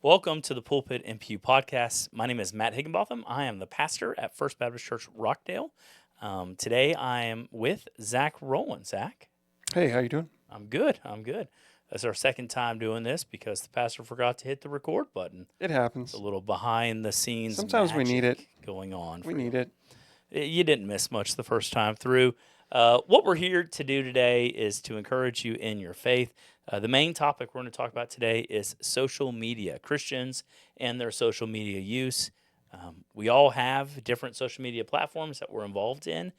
Welcome to the Pulpit and Pew podcast. My name is Matt Higginbotham. I am the pastor at First Baptist Church Rockdale. Today I am with Zach Rowland. Zach, Hey, how you doing? I'm good. That's our second time doing this because the pastor forgot to hit the record button. It It's a happens. little behind the scenes Sometimes we need it. magic going on We for need you. it. You didn't miss much the first time through. What we're here to do today is to encourage you in your faith. The main topic we're going to talk about today is social media, Christians and their social media use. We all have different social media platforms that we're involved in,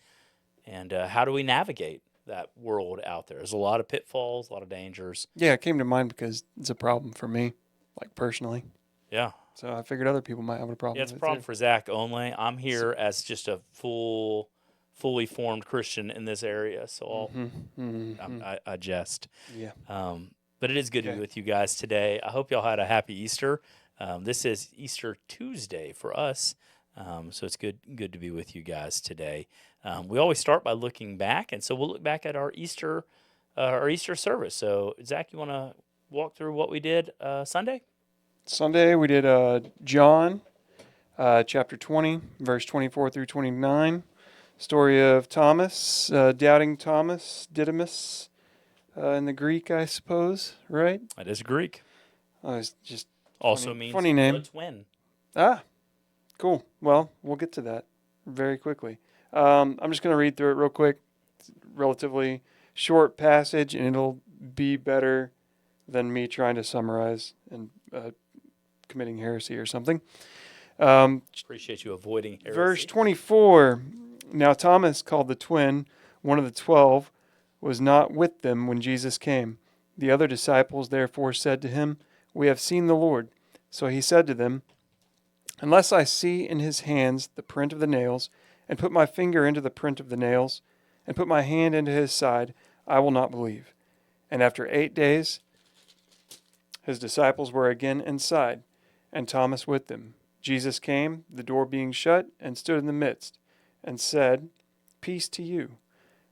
and how do we navigate that world out there? There's a lot of pitfalls, a lot of dangers. Yeah, it came to mind because it's a problem for me, like personally. Yeah. So I figured other people might have a Yeah, problem it's a with it problem too. for Zach only. I'm here as just a fully formed Christian in this area, so I jest. Yeah. But it is good to be Okay. with you guys today. I hope y'all had a happy Easter. This is Easter Tuesday for us, so it's good to be with you guys today. We always start by looking back, and so we'll look back at our Easter service. So Zach, you want to walk through what we did Sunday? Sunday we did John, chapter 20, verse 24 through 29. Story of Thomas, doubting Thomas, Didymus, in the Greek, I suppose, right? It is Greek. It's just Also funny, means funny the name. twin. Ah, cool. Well, we'll get to that very quickly. I'm just going to read through it real quick. It's a relatively short passage, and it'll be better than me trying to summarize and committing heresy or something. Appreciate you avoiding heresy. Verse 24. Now Thomas, called the twin, one of the 12, was not with them when Jesus came. The other disciples therefore said to him, "We have seen the Lord." So he said to them, "Unless I see in his hands the print of the nails, and put my finger into the print of the nails, and put my hand into his side, I will not believe." And after 8 days, his disciples were again inside, and Thomas with them. Jesus came, the door being shut, and stood in the midst, and said, "Peace to you."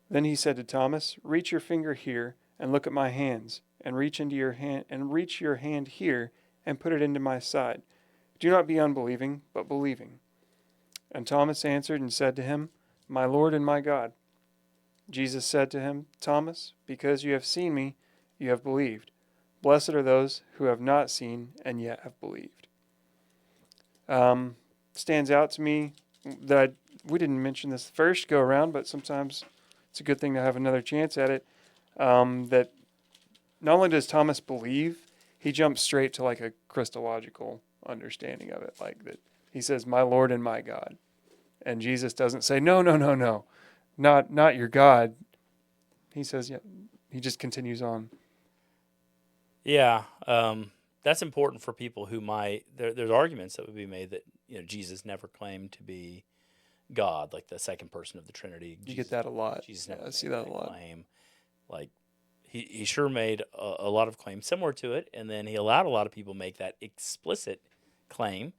Then he said to Thomas, "Reach your finger here, and look at my hands, and reach your hand here, and put it into my side. Do not be unbelieving, but believing." And Thomas answered and said to him, "My Lord and my God." Jesus said to him, "Thomas, because you have seen me, you have believed. Blessed are those who have not seen and yet have believed." Stands out to me that we didn't mention this first go around, but sometimes it's a good thing to have another chance at it. That not only does Thomas believe, he jumps straight to like a Christological understanding of it, like that he says, "My Lord and my God," and Jesus doesn't say, "No, no, no, no, not your God." He says, "Yeah." He just continues on. Yeah, that's important for people who might. There's arguments that would be made that Jesus never claimed to be God, like the second person of the Trinity. You get that a lot. Jesus Yeah, never I see made that a lot. claim. Like he sure made a lot of claims similar to it, and then he allowed a lot of people make that explicit claim,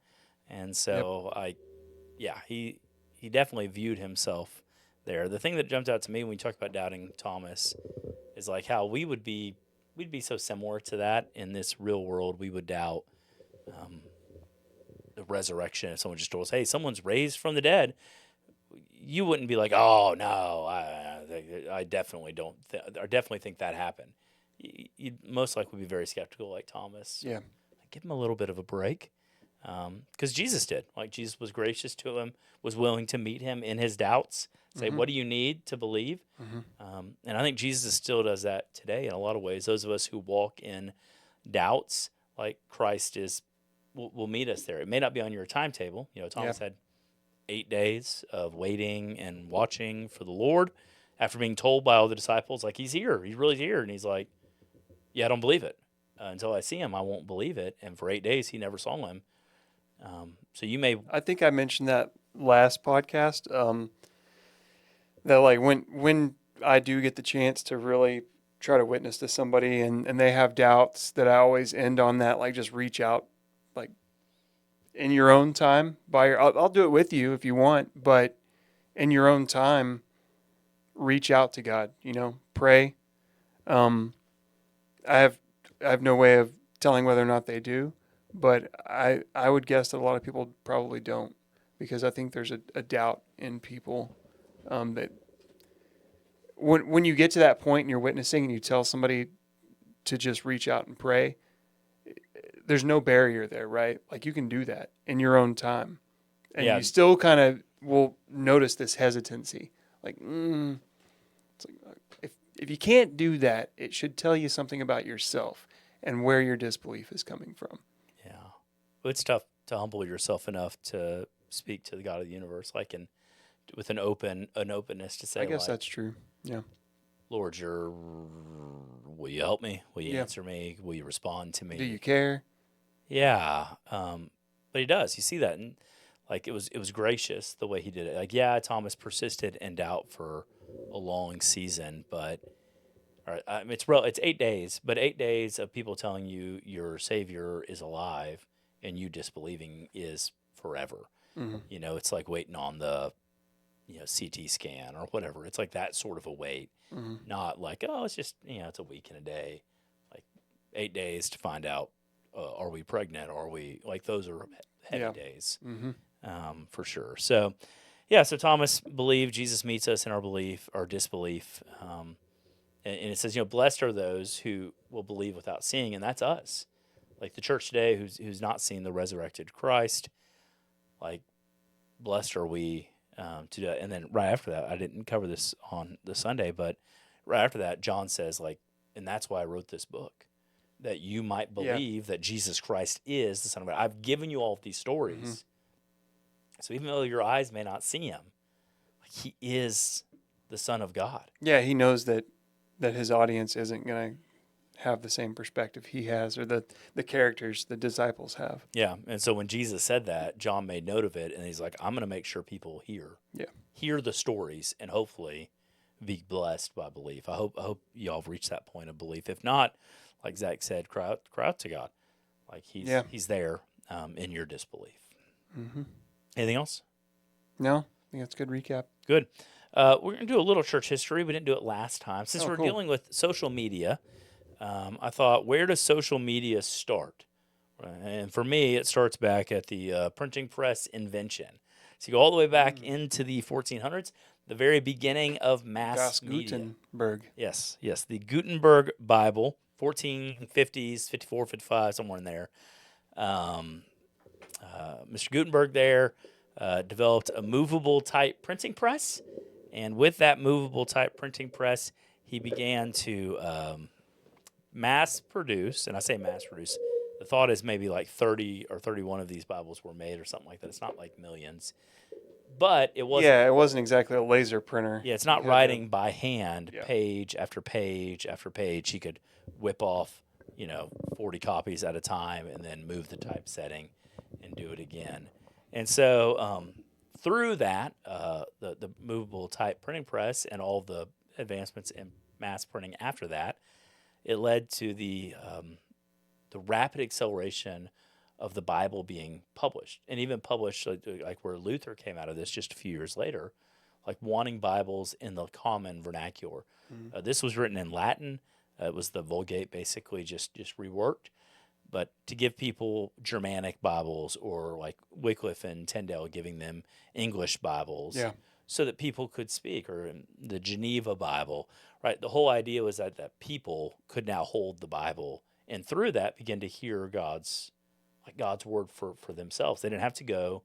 and Yep. so he definitely viewed himself there. The thing that jumped out to me when we talk about doubting Thomas is like how we'd be so similar to that in this real world. We would doubt the resurrection. If someone just told us, "Hey, someone's raised from the dead," you wouldn't be like, "Oh no, I definitely don't. I definitely think that happened." You'd most likely be very skeptical, like Thomas. Yeah. Give him a little bit of a break, because Jesus did. Like Jesus was gracious to him, was willing to meet him in his doubts. Say, Mm-hmm. "What do you need to believe?" And I think Jesus still does that today in a lot of ways. Those of us who walk in doubts, like Christ will meet us there. It may not be on your timetable. Thomas had 8 days of waiting and watching for the Lord after being told by all the disciples, like, he's here, he's really here. And he's like, "Yeah, I don't believe it. Until I see him, I won't believe it." And for 8 days, he never saw him. So you may. I think I mentioned that last podcast. That like when I do get the chance to really try to witness to somebody and they have doubts, that I always end on that, like, just reach out, like, in your own time. I'll do it with you if you want, but in your own time, reach out to God. Pray. Um, I have no way of telling whether or not they do, but I would guess that a lot of people probably don't, because I think there's a doubt in people, that when you get to that point and you're witnessing and you tell somebody to just reach out and pray, there's no barrier there, right? Like, you can do that in your own time, and Yeah. you still kind of will notice this hesitancy. Like, it's like, if you can't do that, it should tell you something about yourself and where your disbelief is coming from. Yeah. Well, it's tough to humble yourself enough to speak to the God of the universe, like, and with an openness to say, I guess like, that's true. Yeah. Lord, will you help me? Will you Yeah. answer me? Will you respond to me? Do you care? Yeah. But he does. You see that, and like, it was gracious the way he did it. Like, yeah, Thomas persisted in doubt for a long season, but all right, I mean, it's 8 days, but 8 days of people telling you your Savior is alive and you disbelieving is forever. Mm-hmm. You know, it's like waiting on the CT scan or whatever. It's like that sort of a wait, Mm-hmm. not like, oh, it's just it's a week and a day, like 8 days to find out are we pregnant? Are we, like, those are heavy days, Mm-hmm. for sure. So yeah, so Thomas believed. Jesus meets us in our belief, our disbelief. And it says, blessed are those who will believe without seeing, and that's us. Like the church today, who's not seen the resurrected Christ. Like, blessed are we to do it. And then right after that, I didn't cover this on the Sunday, but right after that, John says, like, and that's why I wrote this book, that you might believe that Jesus Christ is the Son of God. I've given you all of these stories, so even though your eyes may not see him, he is the Son of God. Yeah, he knows that his audience isn't going to have the same perspective he has, or the characters the disciples have. Yeah, and so when Jesus said that, John made note of it, and he's like, I'm going to make sure people hear the stories, and hopefully be blessed by belief. I hope y'all have reached that point of belief. If not, like Zach said, cry out to God. Like, he's there in your disbelief. Mm-hmm. Anything else? No, I think that's a good recap. Good. We're going to do a little church history. We didn't do it last time. Since we're cool. dealing with social media, I thought, where does social media start? And for me, it starts back at the printing press invention. So you go all the way back into the 1400s, the very beginning of mass media. Gutenberg. Yes, the Gutenberg Bible, 1450s, 54, 55, somewhere in there. Mr. Gutenberg there developed a movable type printing press. And with that movable type printing press, he began to mass produce. And I say mass produce, the thought is maybe like 30 or 31 of these Bibles were made or something like that. It's not like millions. But it wasn't. Yeah, it wasn't exactly a laser printer. Yeah, it's not writing by hand, page after page after page. He could whip off, 40 copies at a time and then move the typesetting and do it again. And so through that, the movable type printing press and all the advancements in mass printing after that, it led to the rapid acceleration of the Bible being published, and even published like where Luther came out of this just a few years later, like wanting Bibles in the common vernacular. This was written in Latin. It was the Vulgate, basically just reworked, but to give people Germanic Bibles, or like Wycliffe and Tyndale giving them English Bibles, so that people could speak, or the Geneva Bible, right? The whole idea was that people could now hold the Bible, and through that begin to hear God's word for themselves. They didn't have to go.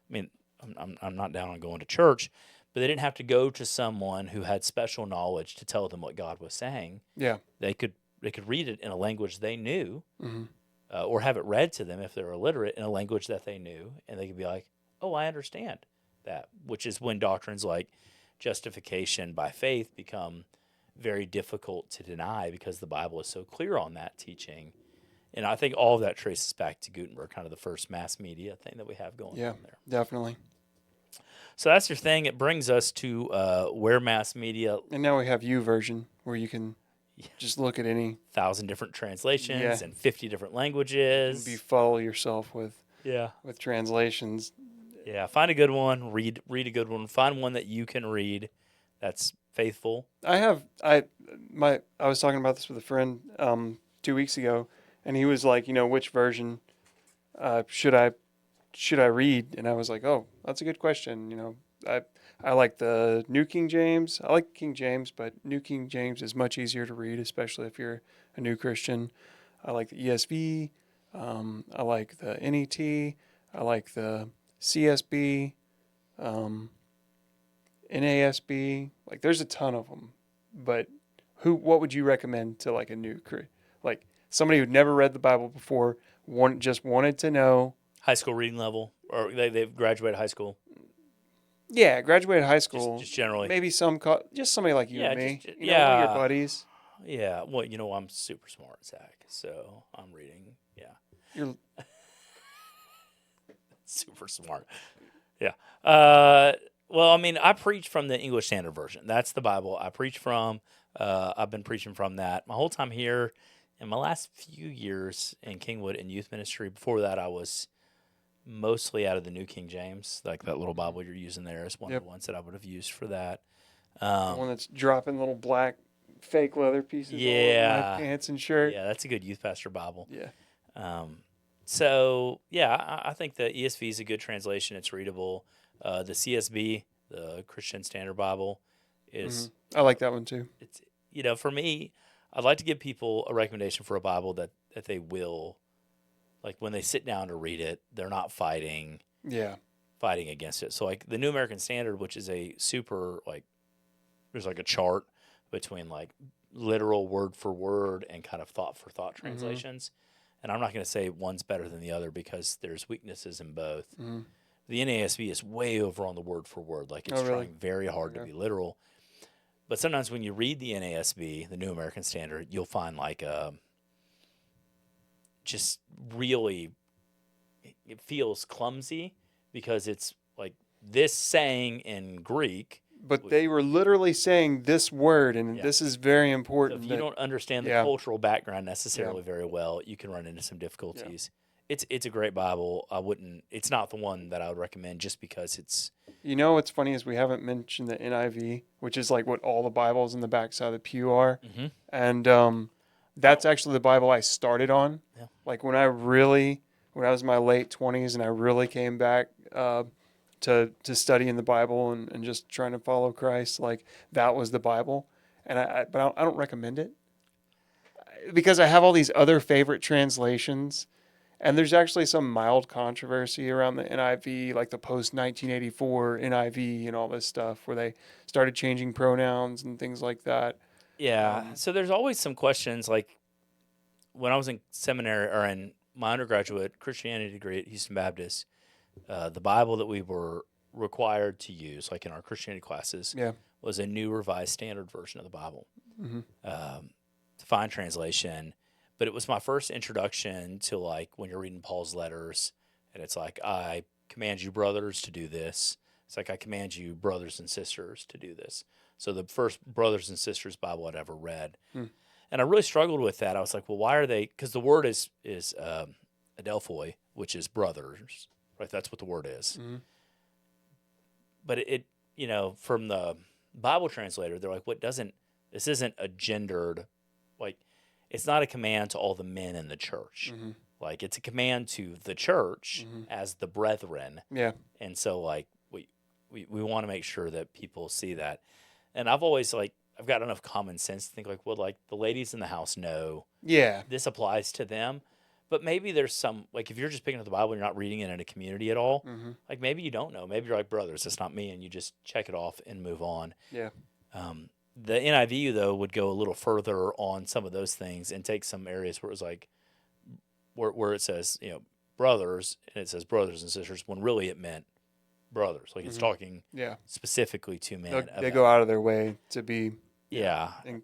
I mean, I'm not down on going to church, but they didn't have to go to someone who had special knowledge to tell them what God was saying. Yeah, they could read it in a language they knew, or have it read to them if they're illiterate in a language that they knew, and they could be like, "Oh, I understand that." Which is when doctrines like justification by faith become very difficult to deny, because the Bible is so clear on that teaching. And I think all of that traces back to Gutenberg, kind of the first mass media thing that we have going on there. Yeah, definitely. So that's your thing. It brings us to where mass media... And now we have YouVersion, where you can just look at any... 1,000 different translations and 50 different languages. And befuddle yourself with translations. Yeah, find a good one. Read a good one. Find one that you can read that's faithful. I was talking about this with a friend 2 weeks ago, and he was like, which version should I read? And I was like, oh, that's a good question. I like the New King James. I like King James, but New King James is much easier to read, especially if you're a new Christian. I like the ESV. I like the NET. I like the CSB, um, NASB. Like, there's a ton of them. But what would you recommend to like a like somebody who'd never read the Bible before, just wanted to know? High school reading level, or they've graduated high school. Yeah, graduated high Just school. just generally. Maybe just somebody like you Yeah, and me. One of your yeah, buddies. yeah. Well, I'm super smart, Zach. So I'm reading. Yeah, You're super smart. Yeah. Well, I mean, I preach from the English Standard Version. That's the Bible I preach from. I've been preaching from that my whole time here. In my last few years in Kingwood in youth ministry, before that, I was mostly out of the New King James. Like that little Bible you're using there is one of Yep. the ones that I would have used for that. the one that's dropping little black fake leather pieces all over my Yeah. pants and shirt. Yeah, that's a good youth pastor Bible. Yeah. So, yeah, I think the ESV is a good translation. It's readable. The CSB, the Christian Standard Bible, is I like that one too. it's for me, I'd like to give people a recommendation for a Bible that they will, like when they sit down to read it, they're not fighting Yeah. against it. So like the New American Standard, which is a super like there's like a chart between like literal word for word and kind of thought for thought translations. And I'm not going to say one's better than the other because there's weaknesses in both. The NASB is way over on the word for word. Like it's trying very hard to be literal. But sometimes when you read the NASB, the New American Standard, you'll find like just really it feels clumsy because it's like this saying in Greek. But they were literally saying this word, and this is very important. So if you don't understand the cultural background necessarily very well, you can run into some difficulties. It's a great Bible. It's not the one that I would recommend just because it's. What's funny is we haven't mentioned the NIV, which is like what all the Bibles in the backside of the pew are. And that's actually the Bible I started on. Yeah. Like when I was in my late 20s and I really came back to studying the Bible and just trying to follow Christ, like that was the Bible. But I don't recommend it because I have all these other favorite translations. And there's actually some mild controversy around the NIV, like the post 1984 NIV and all this stuff, where they started changing pronouns and things like that. Yeah. So there's always some questions. Like when I was in seminary or in my undergraduate Christianity degree at Houston Baptist, the Bible that we were required to use, like in our Christianity classes, was a New Revised Standard Version of the Bible. To find translation. But it was my first introduction to like when you're reading Paul's letters and it's like, I command you brothers to do this. It's like, I command you brothers and sisters to do this. So the first brothers and sisters Bible I'd ever read. And I really struggled with that. I was like, well, why are they, because the word is adelphoi, which is brothers, right? That's what the word is. But it from the Bible translator, they're like, this isn't a gendered, like, it's not a command to all the men in the church. Like it's a command to the church as the brethren. Yeah. And so like we want to make sure that people see that. And I've always I've got enough common sense to think like, well, like the ladies in the house know this applies to them. But maybe there's some, like if you're just picking up the Bible and you're not reading it in a community at all, like maybe you don't know. Maybe you're like, brothers, it's not me, and you just check it off and move on. Yeah. The NIV, though, would go a little further on some of those things and take some areas where it was like, where it says, brothers, and it says brothers and sisters, when really it meant brothers. Like it's talking specifically to men. They go out of their way to be. And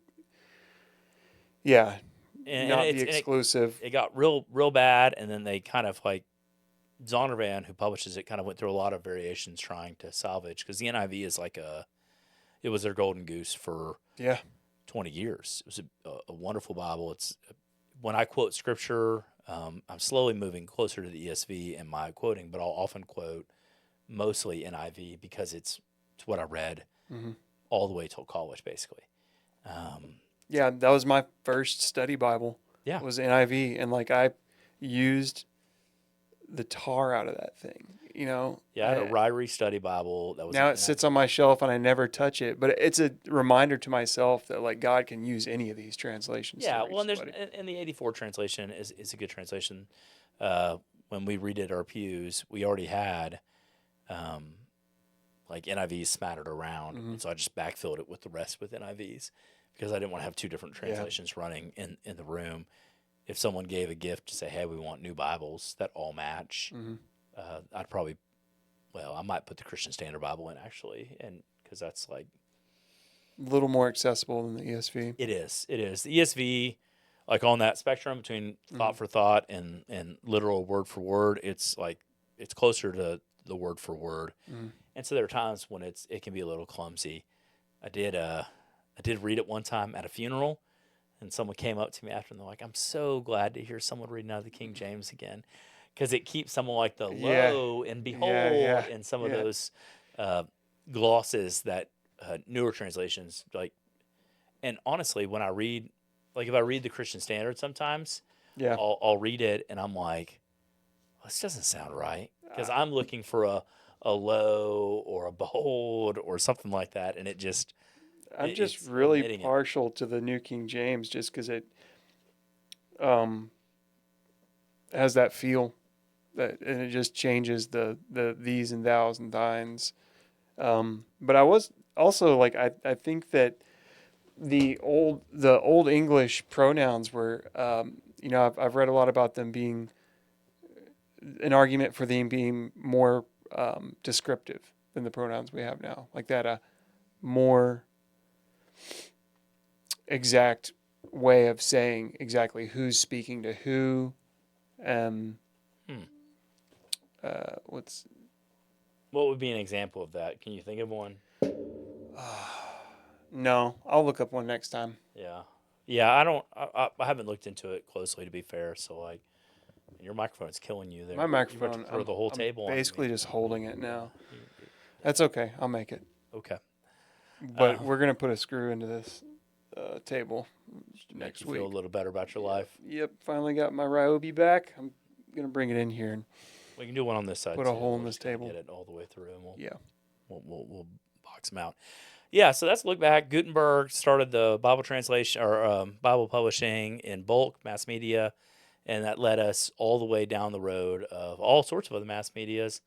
not be exclusive. It got real bad, and then they kind of like, Zondervan, who publishes it, kind of went through a lot of variations trying to salvage, because the NIV is like it was their golden goose for 20 years. It was a wonderful Bible. It's when I quote scripture, I'm slowly moving closer to the ESV in my quoting, but I'll often quote mostly NIV because it's what I read all the way till college, basically. That was my first study Bible. Yeah, was NIV, and like I used the tar out of that thing. Yeah, I had a Ryrie Study Bible that was now an it sits on my shelf and I never touch it. But it's a reminder to myself that like God can use any of these translations. Yeah, to well, reach and somebody. the 84 translation is a good translation. When we redid our pews, we already had um, like NIVs smattered around, Mm-hmm. and so I just backfilled it with the rest with NIVs because I didn't want to have two different translations running in the room. If someone gave a gift to say, "Hey, we want new Bibles that all match," Mm-hmm. I'd probably, I might put the Christian Standard Bible in actually, and because that's like A little more accessible than the ESV. it is the ESV, like on that spectrum between thought for thought and literal word for word. It's like it's closer to the word for word, Mm-hmm. and so there are times when it can be a little clumsy. I did read it one time at a funeral, and someone came up to me after and they're like, "I'm so glad to hear someone reading out of the King James again," because it keeps someone like the Yeah, lo and yeah, behold and some of yeah. those uh, glosses that newer translations like. And honestly, when I read, like if I read the Christian Standard, sometimes Yeah. I'll read it and I'm like, this doesn't sound right because I'm looking for a low or a bold or something like that, and I'm just it's really omitting it. partial to the New King James just because it um, has that feel that, and it just changes the these and thous and thines. But I was also like I think that the old English pronouns were I've read a lot about them being an argument for them being more descriptive than the pronouns we have now, like that more exact way of saying exactly who's speaking to who. Um, Hmm. what's What would be an example of that? Can you think of one? No, I'll look up one next time. Yeah, yeah. I don't. I haven't looked into it closely to be fair. So like, your microphone's killing you My there. You're about to microphone, throw I'm the whole I'm table on me. basically just holding it Yeah. now. That's okay. I'll make it. Okay. But Uh, we're gonna put a screw into this table to make next you feel a week. little better about your life. Yep. Finally got my Ryobi back. I'm gonna bring it in here and We can do one on this side put a too. hole in We'll this just kind of table. get it all the way through, and Yeah. we'll box them out. Yeah, so that's a look back. Gutenberg started the Bible translation or Bible publishing in bulk mass media, and that led us all the way down the road of all sorts of other mass medias.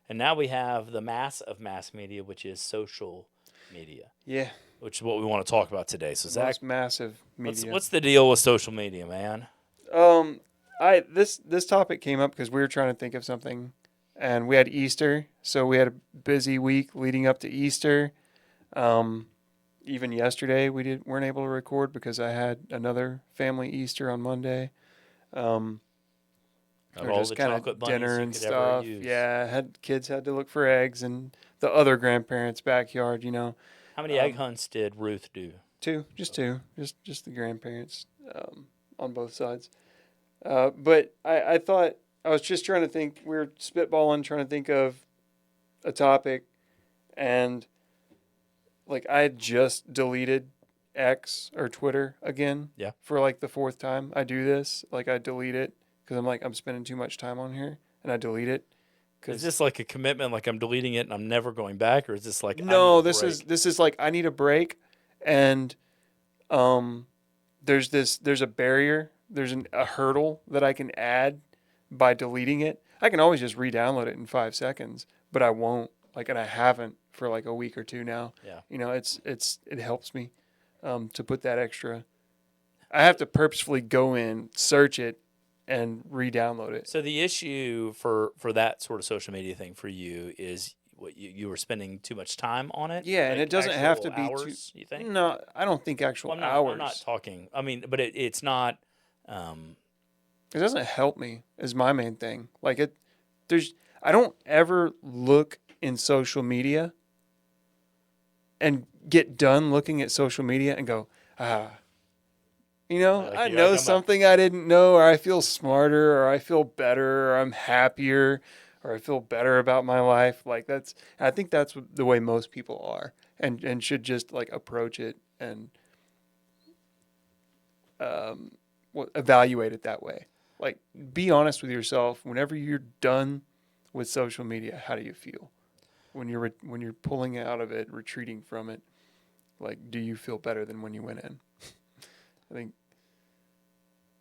And now we have the mass of mass media, which is social media, Yeah. which is what we want to talk about today. So The Zach, most massive what's media. what's the deal with social media, man? Um, this topic came up because we were trying to think of something, and we had Easter, so we had a busy week leading up to Easter. Um, even yesterday weren't able to record because I had another family Easter on Monday. Um, Of or all just the kind chocolate of bunnies dinner you and could ever stuff. use. Yeah, kids had to look for eggs and the other grandparents' backyard. How many egg Um, hunts did Ruth do? two, just the grandparents on both sides. But I thought I was just trying to think. We were spitballing, trying to think of a topic, and like I had just deleted X or Twitter again. Yeah. For like the fourth time, I do this. Like I delete it because I'm like I'm spending too much time on here, and I delete it. Is Cause this like a commitment, like I'm deleting it and I'm never going back, or is this like I need a no, break? this is like I need a break, and um, there's a barrier, a hurdle that I can add by deleting it. I can always just re-download it in 5 seconds, but I won't. Like, and I haven't for like a week or two now. Yeah. It helps me to put that extra. I have to purposefully go in, search it, and re-download it. So the issue for that sort of social media thing for you is what you were spending too much time on it, Yeah, and it like doesn't have actual to be too. hours. You think? No, I don't think Well, actual I'm not hours. talking. I mean, but it's not. Um, It doesn't help me is my main thing. Like I don't ever look in social media and get done looking at social media and go, like I you, like know something I didn't know, or I feel smarter, or I feel better, or I'm happier, or I feel better about my life. I think that's the way most people are, and should just like approach it and evaluate it that way. Like, be honest with yourself. Whenever you're done with social media, how do you feel? When you're pulling out of it, retreating from it, like, do you feel better than when you went in? I think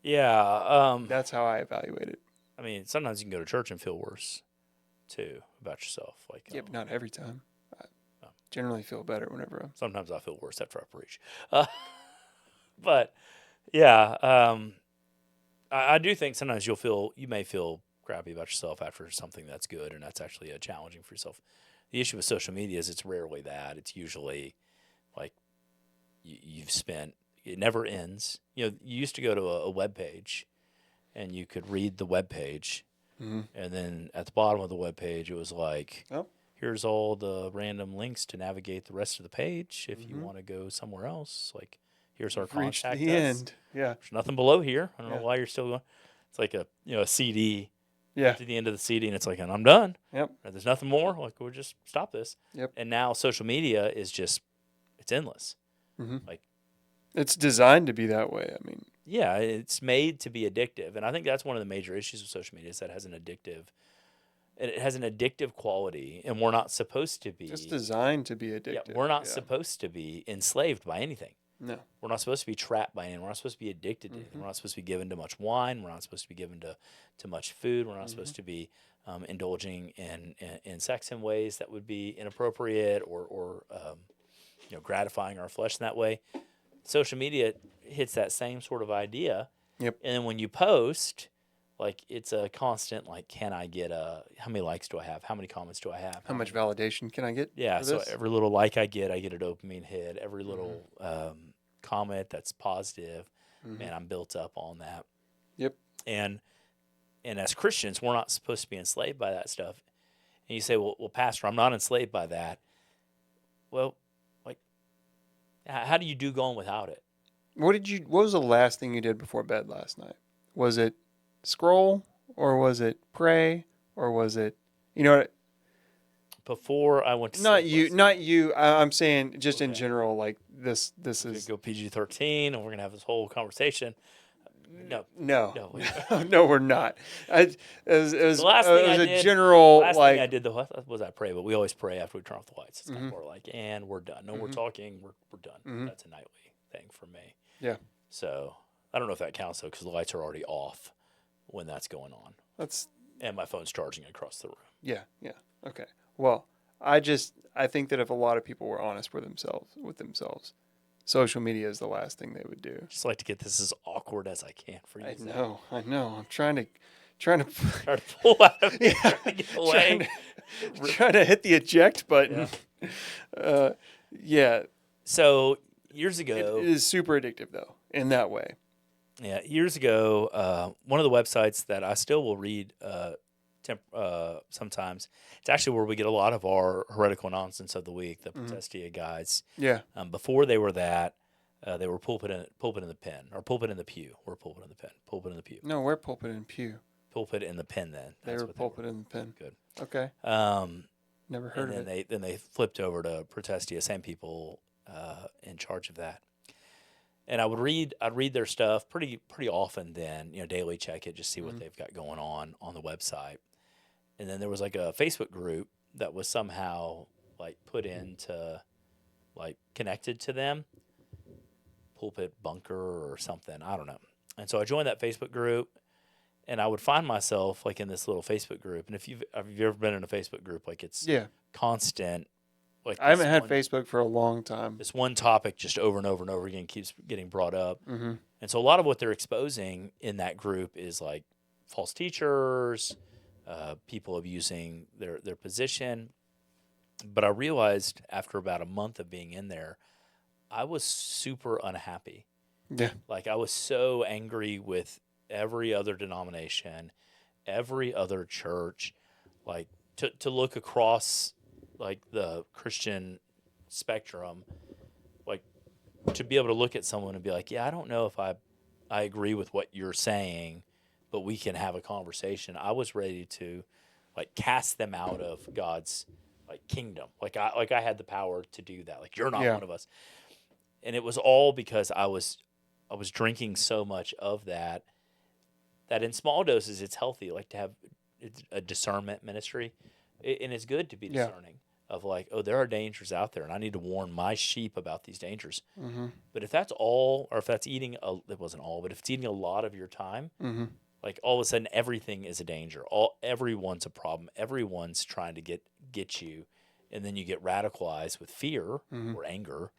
Yeah. that's how I evaluate it. I mean, sometimes you can go to church and feel worse, too, about yourself. Like, Yeah, but not every time. I No. generally feel better whenever I'm. Sometimes I feel worse after I preach. But yeah, I do think sometimes you may feel crappy about yourself after something that's good, and that's actually challenging for yourself. The issue with social media is it's rarely that. It's usually like you've spent. It never ends. You know, you used to go to a web page, and you could read the web page, Mm-hmm. and then at the bottom of the web page, it was like, Oh. here's all the random links to navigate the rest of the page. If you Mhm. want to go somewhere else, like here's our You've reached contact the us. end. Yeah. There's nothing below here. I don't Yeah. know why you're still going. It's like a CD. Yeah. To the end of the CD, and it's like, and I'm done. Yep. There's nothing more. Like, we'll just stop this. Yep. And now social media is just, it's endless. Mm-hmm. Like, it's designed to be that way. I mean, yeah, it's made to be addictive, and I think that's one of the major issues with social media is that it has an addictive quality, and we're not supposed to be. it's designed to be addictive. Yeah, we're not supposed to be enslaved by anything. No. We're not supposed to be trapped by anything. We're not supposed to be addicted to anything. We're not supposed to be given to much wine. We're not supposed to be given to much food. We're not supposed to be indulging in sex in ways that would be inappropriate or gratifying our flesh in that way. Social media hits that same sort of idea. Yep. And then when you post, like, it's a constant, like, can I get how many likes do I have? How many comments do I have? How much validation can I get? Yeah, for so this? every little like I get a dopamine hit. Every little comment that's positive, man, I'm built up on that. Yep. And as Christians, we're not supposed to be enslaved by that stuff. And you say, well, Pastor, I'm not enslaved by that. Well, like, how do you do going without it? What was the last thing you did before bed last night? Was it scroll, or was it pray, or was it, Before I went to not sleep, you, let's see. not you. I'm saying just in Okay. general, like this We're gonna is go PG-13, and we're gonna have this whole conversation. No, no, we're not. It was The last thing I a did- general last like thing I did was I pray, but we always pray after we turn off the lights. It's kind of more like, and we're done. No, we're talking. We're done. That's a nightly thing for me. yeah. So I don't know if that counts though, because the lights are already off when that's going on, That's and my phone's charging across the room. yeah. Okay. Well, I think that if a lot of people were honest with themselves, social media is the last thing they would do. Just like to get this as awkward as I can for you. I know. I'm trying to Try to pull out of it, Yeah. trying to get away. trying to hit the eject button. Yeah. So years ago, It is super addictive though, in that way. Yeah, years ago, one of the websites that I still will read sometimes, it's actually where we get a lot of our heretical nonsense of the week, the Protestia guys. Yeah. Before they were that, they were pulpit in the pen, or pulpit in the pew, or pulpit in the pen, pulpit in the pew. No, we're pulpit and pew. Pulpit in the pen then. They That's were what pulpit and pen. Good. Okay. Never heard And of then it. they flipped over to Protestia, same people in charge of that. And I'd read their stuff pretty often then, daily check it, just see what they've got going on the website. And then there was like a Facebook group that was somehow like put into, like, connected to them, Pulpit Bunker or something, I don't know. And so I joined that Facebook group, and I would find myself like in this little Facebook group. And if you've ever been in a Facebook group, like, it's constant. Like, I haven't had Facebook for a long time. This one topic just over and over and over again keeps getting brought up. Mm-hmm. And so a lot of what they're exposing in that group is like false teachers, people abusing their position. But I realized after about a month of being in there, I was super unhappy. Yeah. Like, I was so angry with every other denomination, every other church, like to look across like the Christian spectrum, like to be able to look at someone and be like, yeah, I don't know if I agree with what you're saying, but we can have a conversation. I was ready to like cast them out of God's like kingdom. Like I had the power to do that. Like, you're not one of us. And it was all because I was drinking so much of that that in small doses it's healthy, like to have a discernment ministry, and it's good to be Yeah. discerning of like, oh, there are dangers out there, and I need to warn my sheep about these dangers. Mm-hmm. But if that's all, or if that's it wasn't all, but if it's eating a lot of your time, Mm-hmm. like all of a sudden everything is a danger. Everyone's a problem. Everyone's trying to get you, and then you get radicalized with fear Mm-hmm. or anger,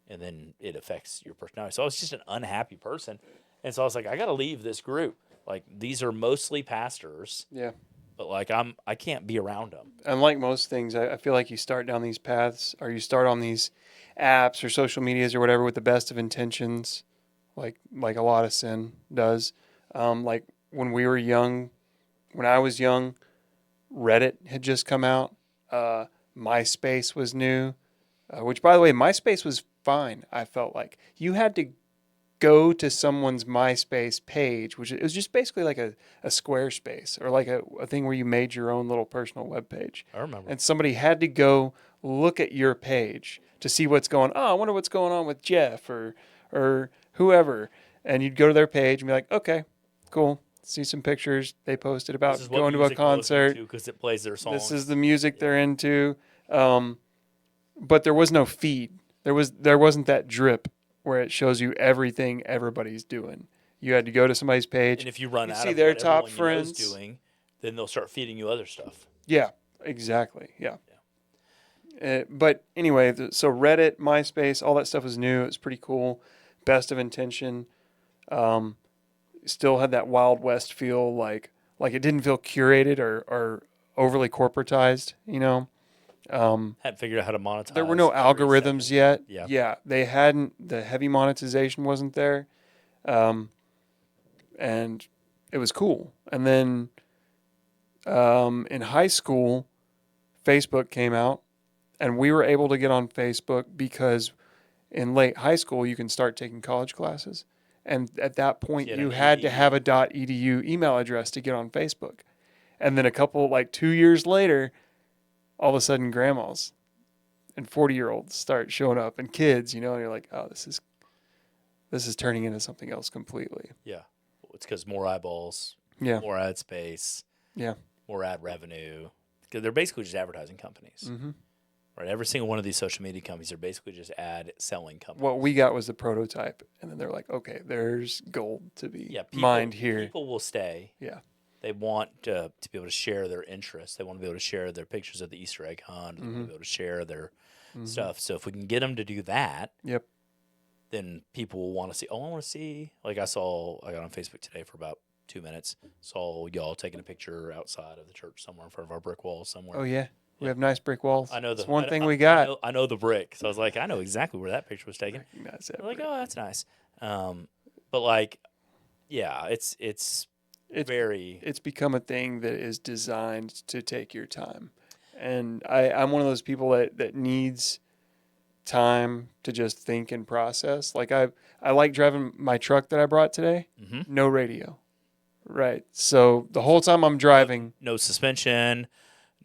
and then it affects your personality. So I was just an unhappy person, and so I was like, I got to leave this group. Like these are mostly pastors, Yeah. but like I can't be around them. And like most things, I feel like you start down these paths, or you start on these apps or social medias or whatever with the best of intentions, like a lot of sin does. Like when we were young, when I was young, Reddit had just come out. MySpace was new, which, by the way, MySpace was fine. I felt like you had to go to someone's MySpace page, which it was just basically like a Squarespace, or like a thing where you made your own little personal web page. I remember. And somebody had to go look at your page to see what's going on. Oh, I wonder what's going on with Jeff or whoever. And you'd go to their page and be like, okay, cool. See some pictures they posted about going to a concert. Because it plays their songs. This is the music they're into. But there was no feed. There wasn't that drip where it shows you everything everybody's doing. You had to go to somebody's page. And if you run out see of their what top everyone you know's friends doing, then they'll start feeding you other stuff. Yeah, exactly. Yeah. But anyway, so Reddit, MySpace, all that stuff was new. It was pretty cool. Best of intention. Still had that Wild West feel, like it didn't feel curated or overly corporatized, you know. Hadn't figured out how to monetize. There were no algorithms yet. Yeah. They hadn't. The heavy monetization wasn't there, and it was cool. And then in high school, Facebook came out, and we were able to get on Facebook because in late high school you can start taking college classes, and at that point you had to have a .edu email address to get on Facebook. And then 2 years later, all of a sudden grandmas and 40-year-olds start showing up, and kids, and you're like, oh, this is turning into something else completely. Yeah. It's because more eyeballs, Yeah. more ad space, Yeah. more ad revenue. Because they're basically just advertising companies. Mm-hmm. Right? Every single one of these social media companies are basically just ad selling companies. What we got was the prototype, and then they're like, okay, there's gold to be mined here. People will stay. Yeah. They want to be able to share their interests. They want to be able to share their pictures of the Easter egg hunt. They want to be able to share their stuff. So if we can get them to do that, Yep. then people will want to see. Oh, I want to see. Like I got on Facebook today for about 2 minutes. Saw y'all taking a picture outside of the church somewhere in front of our brick wall somewhere. Oh yeah, we have nice brick walls. I know that's one thing we got. I know the brick, so I was like, I know exactly where that picture was taken. Recognize I'm like, oh, that's nice. But like, yeah, it's very. It's become a thing that is designed to take your time, and I'm one of those people that needs time to just think and process. Like I like driving my truck that I brought today. Mm-hmm. No radio, right? So the whole time I'm driving, no suspension.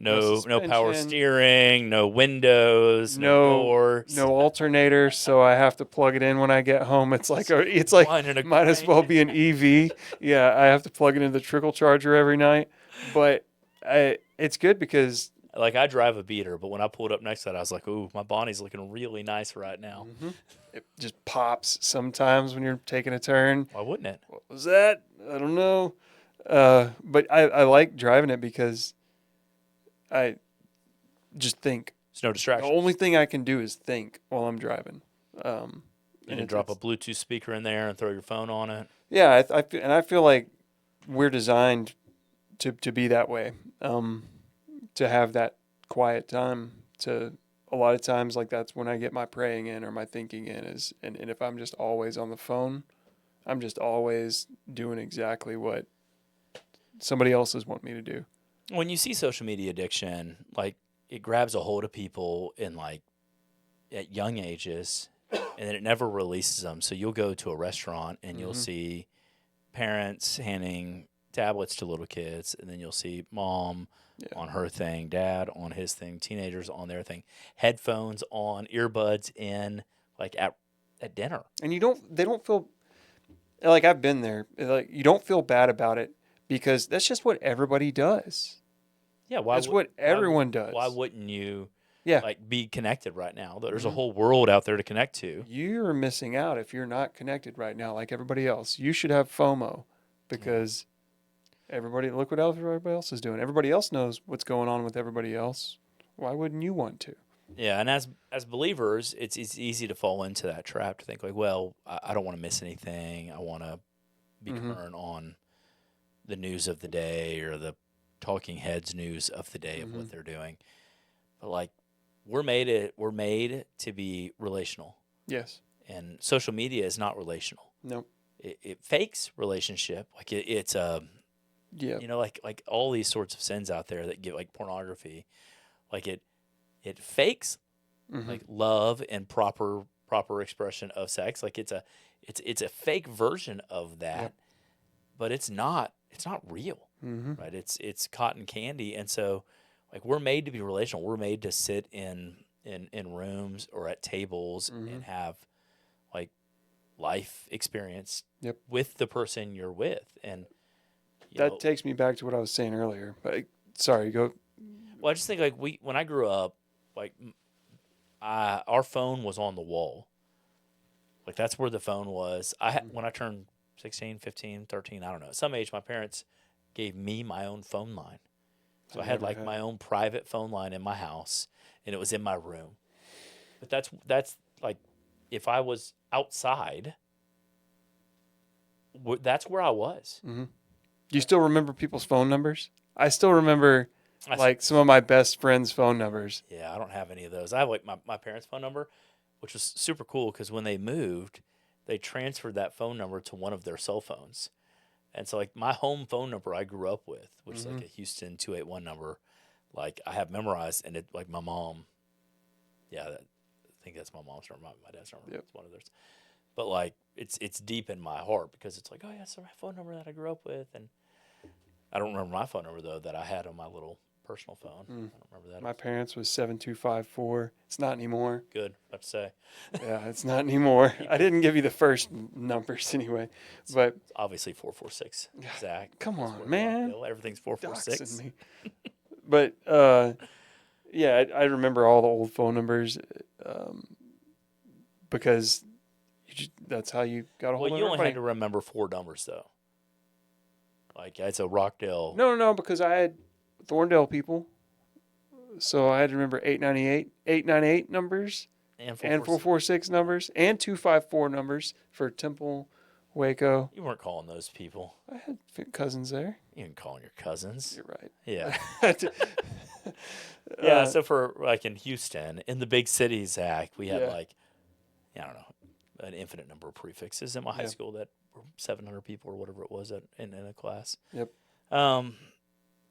No power steering, no windows, no doors, no alternator. So I have to plug it in when I get home. It's like might as well be an EV. Yeah, I have to plug it into the trickle charger every night. But it's good because like I drive a beater, but when I pulled up next to that, I was like, "Ooh, my Bonnie's looking really nice right now." Mm-hmm. It just pops sometimes when you're taking a turn. Why wouldn't it? What was that? I don't know. But I like driving it because I just think. There's no distraction. The only thing I can do is think while I'm driving. You can drop a Bluetooth speaker in there and throw your phone on it. Yeah, I feel like we're designed to be that way, to have that quiet time. To a lot of times, like that's when I get my praying in or my thinking in. And if I'm just always on the phone, I'm just always doing exactly what somebody else is wanting me to do. When you see social media addiction, like it grabs a hold of people in like at young ages, and then it never releases them. So you'll go to a restaurant and you'll see parents handing tablets to little kids, and then you'll see mom on her thing, dad on his thing, teenagers on their thing, headphones on, earbuds in, like at dinner. And they don't feel like I've been there. Like you don't feel bad about it because that's just what everybody does. Yeah, why? That's what everyone does. Why wouldn't you? Yeah. Like be connected right now. There's a whole world out there to connect to. You're missing out if you're not connected right now like everybody else. You should have FOMO because look what everybody else is doing. Everybody else knows what's going on with everybody else. Why wouldn't you want to? Yeah, and as believers, it's easy to fall into that trap to think like, well, I don't want to miss anything. I want to be current on the news of the day or the talking heads news of the day of what they're doing. But like we're made to be relational. Yes. And social media is not relational. Nope. It fakes relationship. Like it's you know, like all these sorts of sins out there that get like pornography, like it fakes like love and proper expression of sex. Like it's a fake version of that, but it's not real, right? It's cotton candy, and so like we're made to be relational. We're made to sit in rooms or at tables and have like life experience with the person you're with, and that takes me back to what I was saying earlier. But sorry, go. Well, I just think like when I grew up, like our phone was on the wall. Like that's where the phone was. When I turned 16, 15, 13, I don't know. At some age, my parents gave me my own phone line. So I had like my own private phone line in my house, and it was in my room. But that's like if I was outside, that's where I was. Do you still remember people's phone numbers? I still remember like some of my best friends' phone numbers. Yeah, I don't have any of those. I have like my parents' phone number, which was super cool because when they moved, they transferred that phone number to one of their cell phones. And so like my home phone number I grew up with, which is like a Houston 281 number, like I have memorized, and it like my mom, I think that's my mom's number, my dad's number. It's one of theirs. But like it's deep in my heart because it's like, oh yeah, it's my phone number that I grew up with, and I don't remember my phone number though that I had on my little personal phone. I don't remember that. My parents was 7254. It's not anymore. Good, about to say. Yeah, it's not anymore. I didn't give you the first numbers anyway, but it's obviously 446. Zach, come on, man. Everything's 446. But yeah, I remember all the old phone numbers because that's how you got a hold of everybody. Well, you only had to everybody. remember 4 numbers though. Like it's a Rockdale. No, because I had Thorndale people, so I had to remember 898 numbers, and 446 numbers, and 254 numbers for Temple, Waco. You weren't calling those people. I had cousins there. You weren't calling your cousins. You're right. Yeah. Yeah. So for like in Houston, in the big cities, Zach, we had like, I don't know, an infinite number of prefixes in my high school that were 700 people or whatever it was in a class. Yep.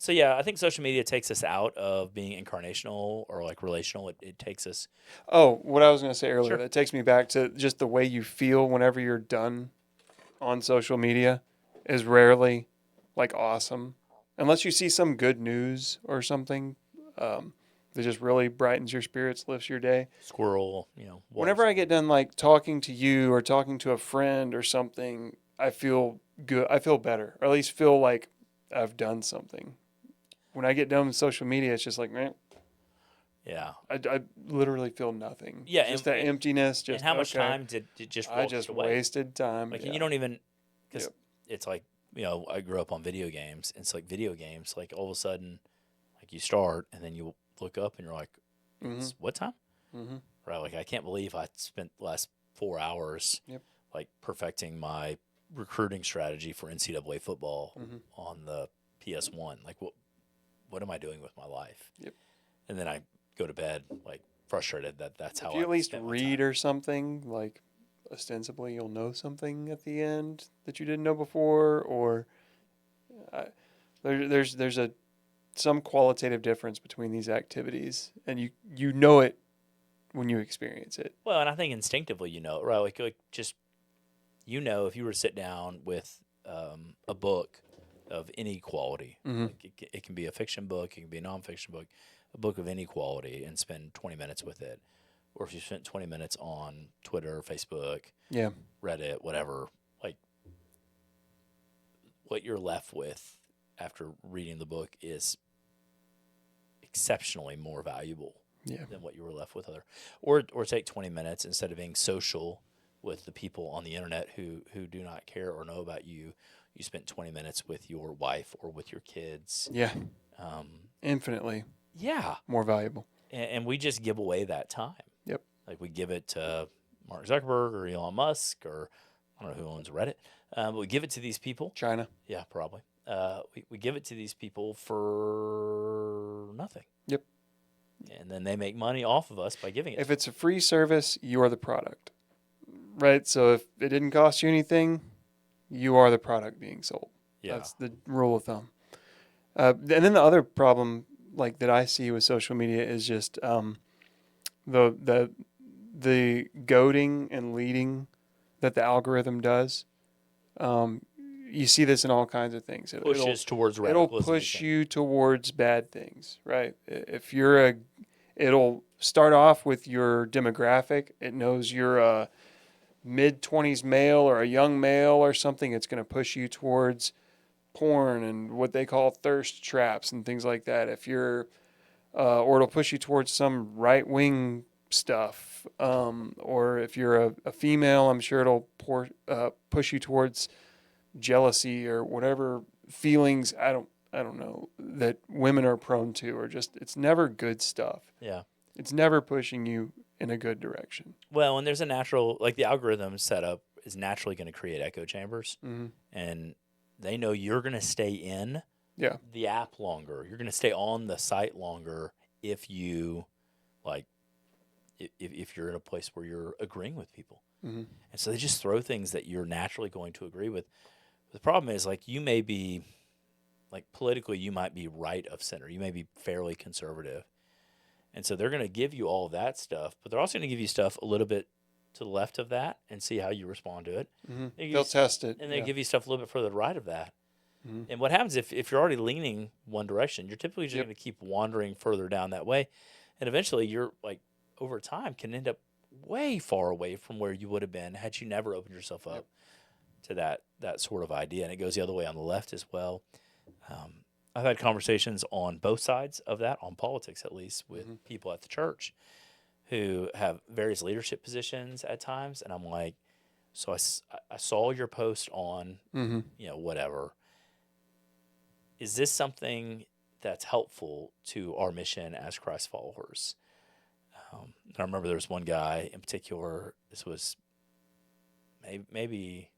So yeah, I think social media takes us out of being incarnational or like relational. It takes us. Oh, what I was going to say earlier, that takes me back to just the way you feel whenever you're done on social media is rarely like awesome. Unless you see some good news or something that just really brightens your spirits, lifts your day. Squirrel, Whenever I get done like talking to you or talking to a friend or something, I feel good. I feel better, or at least feel like I've done something. When I get done with social media, it's just like, man. Yeah. I literally feel nothing. Yeah. Just that emptiness. Just and how much time did just I just away? Wasted time. Like, and you don't even, because it's like, I grew up on video games. And it's like video games, like all of a sudden, like you start and then you look up and you're like, it's what time? Right. Like, I can't believe I spent the last 4 hours like perfecting my recruiting strategy for NCAA football on the PS1. Like, what am I doing with my life? Yep. And then I go to bed like frustrated that's how if you I at least read time. Or something, like ostensibly you'll know something at the end that you didn't know before, or there's some qualitative difference between these activities, and you know it when you experience it. Well, and I think instinctively right? Like just if you were to sit down with a book of any quality, like it can be a fiction book, it can be a nonfiction book, a book of any quality, and spend 20 minutes with it. Or if you spent 20 minutes on Twitter, Facebook, Reddit, whatever, like what you're left with after reading the book is exceptionally more valuable than what you were left with or take 20 minutes instead of being social with the people on the internet who do not care or know about you. You spent 20 minutes with your wife or with your kids. Yeah. Infinitely. Yeah. More valuable. And we just give away that time. Yep. Like we give it to Mark Zuckerberg or Elon Musk or I don't know who owns Reddit. But we give it to these people. China. Yeah, probably. We give it to these people for nothing. Yep. And then they make money off of us by giving it. If it's a free service, you are the product. Right? So if it didn't cost you anything, you are the product being sold. Yeah. That's the rule of thumb. And then the other problem like that I see with social media is just the goading and leading that the algorithm does. You see this in all kinds of things. Pushes towards it'll radicalization. push you towards bad things, right? If you're it'll start off with your demographic. It knows you're a mid-20s male or a young male or something. It's going to push you towards porn and what they call thirst traps and things like that. If you're, or it'll push you towards some right-wing stuff. Or if you're a female, I'm sure it'll push you towards jealousy or whatever feelings. I don't know that women are prone to, or just it's never good stuff. Yeah. It's never pushing you in a good direction. Well, and there's a natural, like the algorithm setup is naturally going to create echo chambers, and they know you're going to stay in the app longer. You're going to stay on the site longer if you, like, if you're in a place where you're agreeing with people. And so they just throw things that you're naturally going to agree with. The problem is, like, you may be, like, politically, you might be right of center. You may be fairly conservative. And so they're going to give you all of that stuff, but they're also going to give you stuff a little bit to the left of that and see how you respond to it. They'll test it. And they give you stuff a little bit further to the right of that. And what happens if you're already leaning one direction, you're typically just going to keep wandering further down that way. And eventually you're, like, over time can end up way far away from where you would have been had you never opened yourself up to that sort of idea. And it goes the other way on the left as well. I've had conversations on both sides of that, on politics at least, with people at the church who have various leadership positions at times. And I'm like, so I saw your post on, whatever. Is this something that's helpful to our mission as Christ followers? I remember there was one guy in particular, this was maybe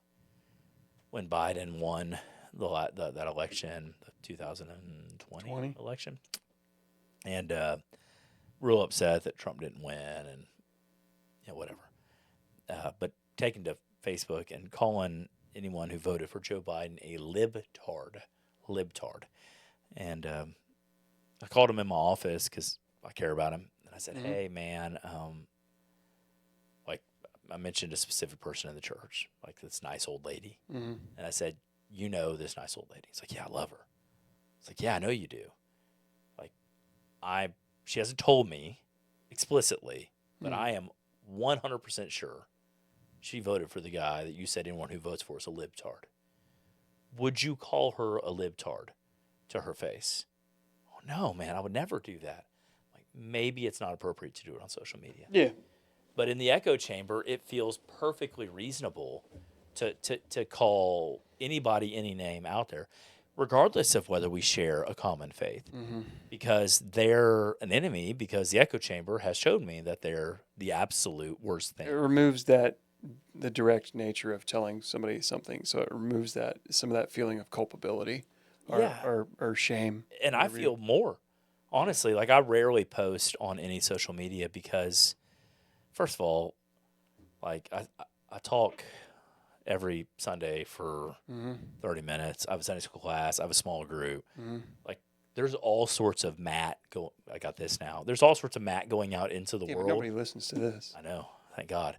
when Biden won that election, the 2020 election, and real upset that Trump didn't win, and whatever. But taking to Facebook and calling anyone who voted for Joe Biden a libtard, and I called him in my office because I care about him, and I said, "Hey, man, like I mentioned a specific person in the church, like this nice old lady, and I said." You know this nice old lady. He's like, yeah, I love her. It's like, yeah, I know you do. Like, she hasn't told me explicitly, but I am 100% sure she voted for the guy that you said anyone who votes for is a libtard. Would you call her a libtard to her face? Oh, no, man, I would never do that. Like, maybe it's not appropriate to do it on social media. Yeah. But in the echo chamber, it feels perfectly reasonable to call anybody any name out there, regardless of whether we share a common faith, because they're an enemy, because the echo chamber has showed me that they're the absolute worst thing. It removes the direct nature of telling somebody something, so it removes some of that feeling of culpability or shame. And I feel more, honestly, like I rarely post on any social media because, first of all, like I talk every Sunday for 30 minutes. I have a Sunday school class. I have a small group. Like, there's all sorts of Matt I got this now. There's all sorts of Matt going out into the world. Nobody listens to this. I know. Thank God.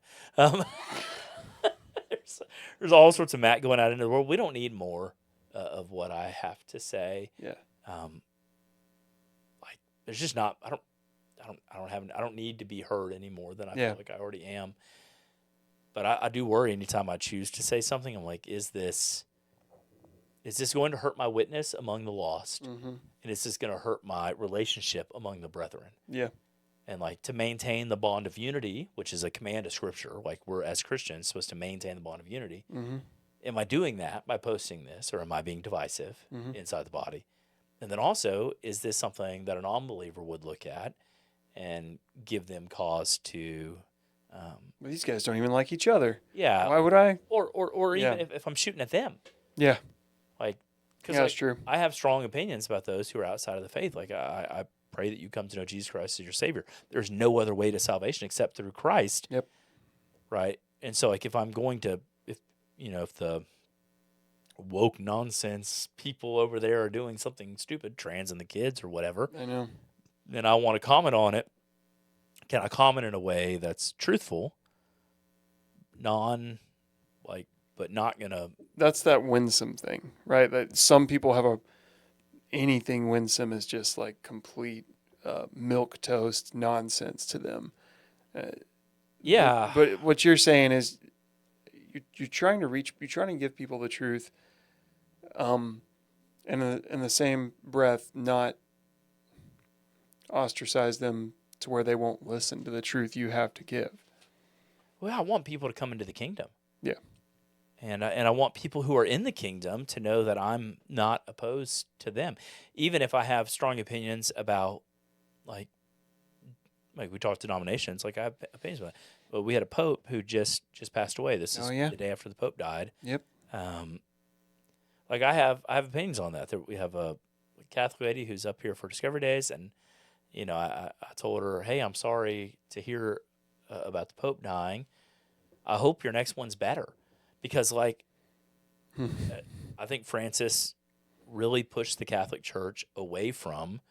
There's all sorts of Matt going out into the world. We don't need more of what I have to say. Yeah. Like, there's just not. I don't need to be heard any more than I feel like I already am. But I do worry anytime I choose to say something. I'm like, is this is this going to hurt my witness among the lost? Mm-hmm. And is this going to hurt my relationship among the brethren? Yeah. And like to maintain the bond of unity, which is a command of Scripture, like we're as Christians supposed to maintain the bond of unity. Mm-hmm. Am I doing that by posting this, or am I being divisive inside the body? And then also, is this something that a non-believer would look at and give them cause to? But these guys don't even like each other. Yeah. Why would I? Or Yeah. even if I'm shooting at them, Yeah. like, because Yeah, that's true. I have strong opinions about those who are outside of the faith. Like I pray that you come to know Jesus Christ as your Savior. There's no other way to salvation except through Christ. Yep. Right. And so, like, if I'm going to, if the woke nonsense people over there are doing something stupid, trans and the kids or whatever, I know. then I want to comment on it. Can I comment in a way that's truthful, but not gonna? That's that winsome thing, right? That some people have anything winsome is just like complete milk toast nonsense to them. Yeah. But what you're saying is you're trying to give people the truth, and in the same breath, not ostracize them to where they won't listen to the truth you have to give. Well, I want people to come into the kingdom. Yeah. And I want people who are in the kingdom to know that I'm not opposed to them, even if I have strong opinions about, like we talked denominations. Like I have opinions about that. But we had a pope who just passed away. This is the day after the pope died. Yep. Like I have opinions on that. We have a Catholic lady who's up here for Discovery Days, and I told her, hey, I'm sorry to hear about the pope dying. I hope your next one's better. Because, like, I think Francis really pushed the Catholic Church away from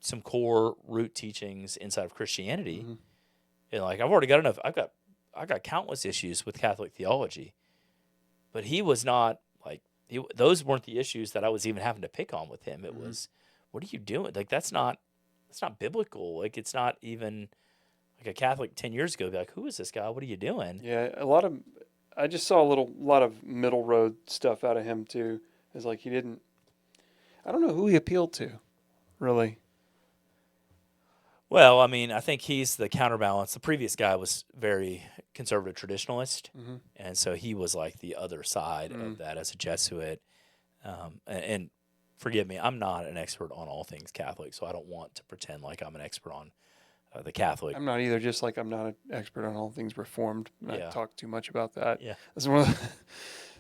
some core root teachings inside of Christianity. Mm-hmm. And, like, I've already got enough. I got countless issues with Catholic theology. But he was not, like, those weren't the issues that I was even having to pick on with him. It was, what are you doing? Like, that's not biblical. Like, it's not even... Like a Catholic 10 years ago, be like, who is this guy? What are you doing? Yeah, I just saw a lot of middle road stuff out of him too. It's like I don't know who he appealed to, really. Well, I mean, I think he's the counterbalance. The previous guy was very conservative traditionalist, and so he was like the other side of that as a Jesuit. And forgive me, I'm not an expert on all things Catholic, so I don't want to pretend like I'm an expert on the Catholic. I'm not either, just like I'm not an expert on all things Reformed. I talk too much about that. Yeah. That's one of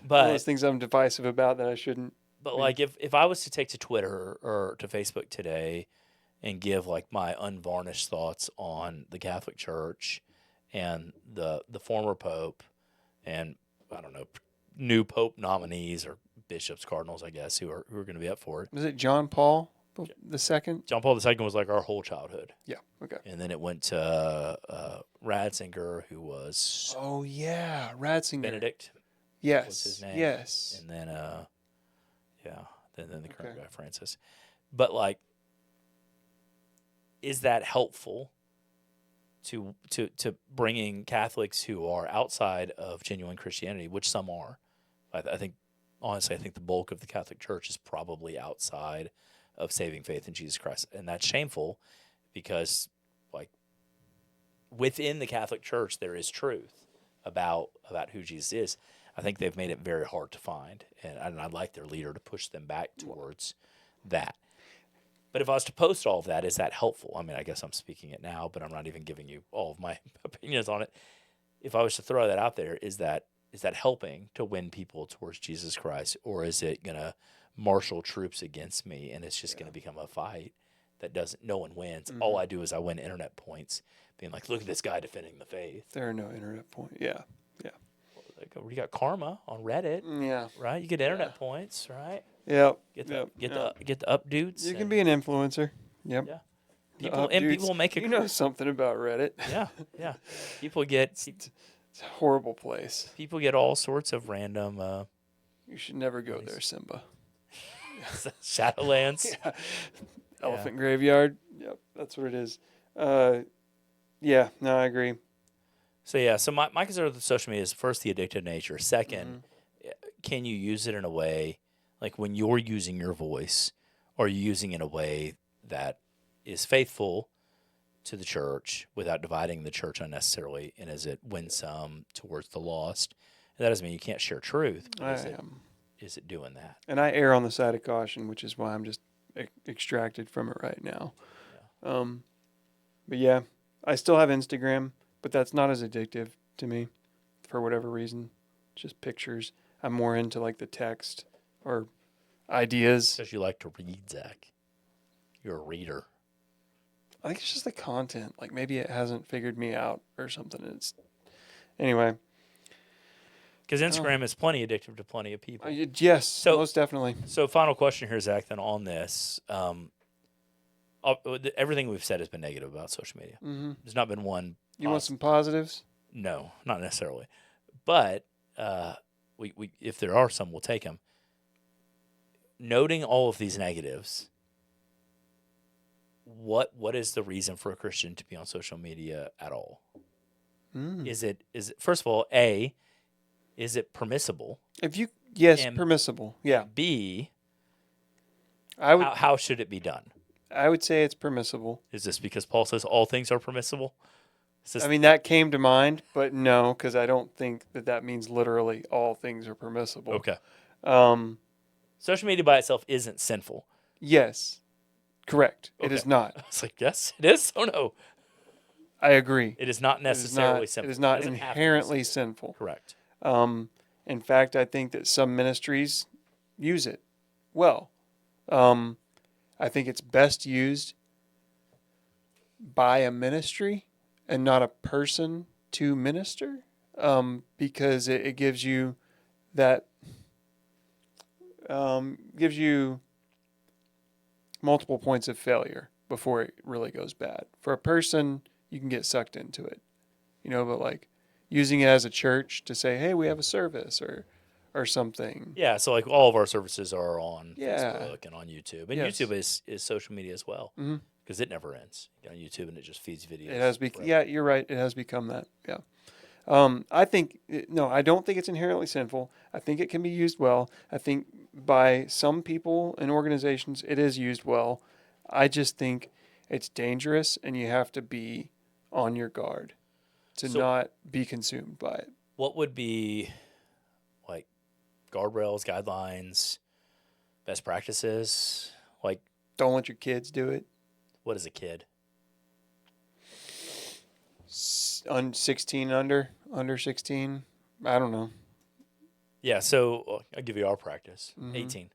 those things I'm divisive about that I shouldn't. But like if I was to take to Twitter or to Facebook today and give like my unvarnished thoughts on the Catholic Church and the former Pope and, I don't know, new Pope nominees or bishops, cardinals, I guess, who are going to be up for it. Was it John Paul the second? John Paul II was like our whole childhood. Yeah. Okay. And then it went to Ratzinger, who was... Oh, yeah. Ratzinger. Benedict. Yes. Was his name. Yes. And then, then the current guy, Francis. But, like, is that helpful to bringing Catholics who are outside of genuine Christianity, which some are? I think, honestly, the bulk of the Catholic Church is probably outside of saving faith in Jesus Christ. And that's shameful because, like, within the Catholic Church, there is truth about who Jesus is. I think they've made it very hard to find. And I'd like their leader to push them back towards that. But if I was to post all of that, is that helpful? I mean, I guess I'm speaking it now, but I'm not even giving you all of my opinions on it. If I was to throw that out there, is that helping to win people towards Jesus Christ? Or is it going to marshal troops against me and it's just going to become a fight that no one wins? All I do is I win internet points being like, look at this guy defending the faith. There are no internet points. Yeah. You got karma on Reddit. Yeah. Right? You get internet points, right? Yeah. Get the up dudes. You can be an influencer. Yep. Yeah. People make it. You know something about Reddit. Yeah. People get. It's a horrible place. People get all sorts of random. You should never go there, Simba. Shadowlands. Yeah. Elephant graveyard. Yep, that's what it is. Yeah, no, I agree. So my concern with social media is first the addictive nature. Second, can you use it in a way, like when you're using your voice, are you using it in a way that is faithful to the church without dividing the church unnecessarily? And is it winsome towards the lost? And that doesn't mean you can't share truth, but is it doing that? And I err on the side of caution, which is why I'm just extracted from it right now. Yeah. But yeah, I still have Instagram, but that's not as addictive to me for whatever reason. Just pictures. I'm more into like the text or ideas. Because you like to read, Zach. You're a reader. I think it's just the content. Like maybe it hasn't figured me out or something. Anyway. Because Instagram is plenty addictive to plenty of people. Yes, most definitely. So final question here, Zach, then on this. Everything we've said has been negative about social media. Mm-hmm. There's not been one. You want some positives? No, not necessarily. But we if there are some, we'll take them. Noting all of these negatives, what is the reason for a Christian to be on social media at all? Is it first of all, A, is it permissible? Yes, permissible. Yeah. B, how should it be done? I would say it's permissible. Is this because Paul says all things are permissible? I mean, that came to mind, but no, because I don't think that means literally all things are permissible. Okay. Social media by itself isn't sinful. Yes. Correct. Okay. It is not. I was like, yes, it is? Oh, no. I agree. It is not necessarily sinful. It is not inherently sinful. Correct. In fact, I think that some ministries use it well. I think it's best used by a ministry and not a person to minister, because it gives you that gives you multiple points of failure before it really goes bad. For a person, you can get sucked into it, but like using it as a church to say, hey, we have a service or something. Yeah, so like all of our services are on Facebook and on YouTube. And YouTube is social media as well, because it never ends. You get on YouTube and it just feeds videos. It has you're right. It has become that. Yeah. I don't think it's inherently sinful. I think it can be used well. I think by some people and organizations it is used well. I just think it's dangerous and you have to be on your guard to not be consumed by it. What would be like guardrails, guidelines, best practices? Like, don't let your kids do it. What is a kid? 16 under 16. I don't know. Yeah, so I'll give you our practice. 18.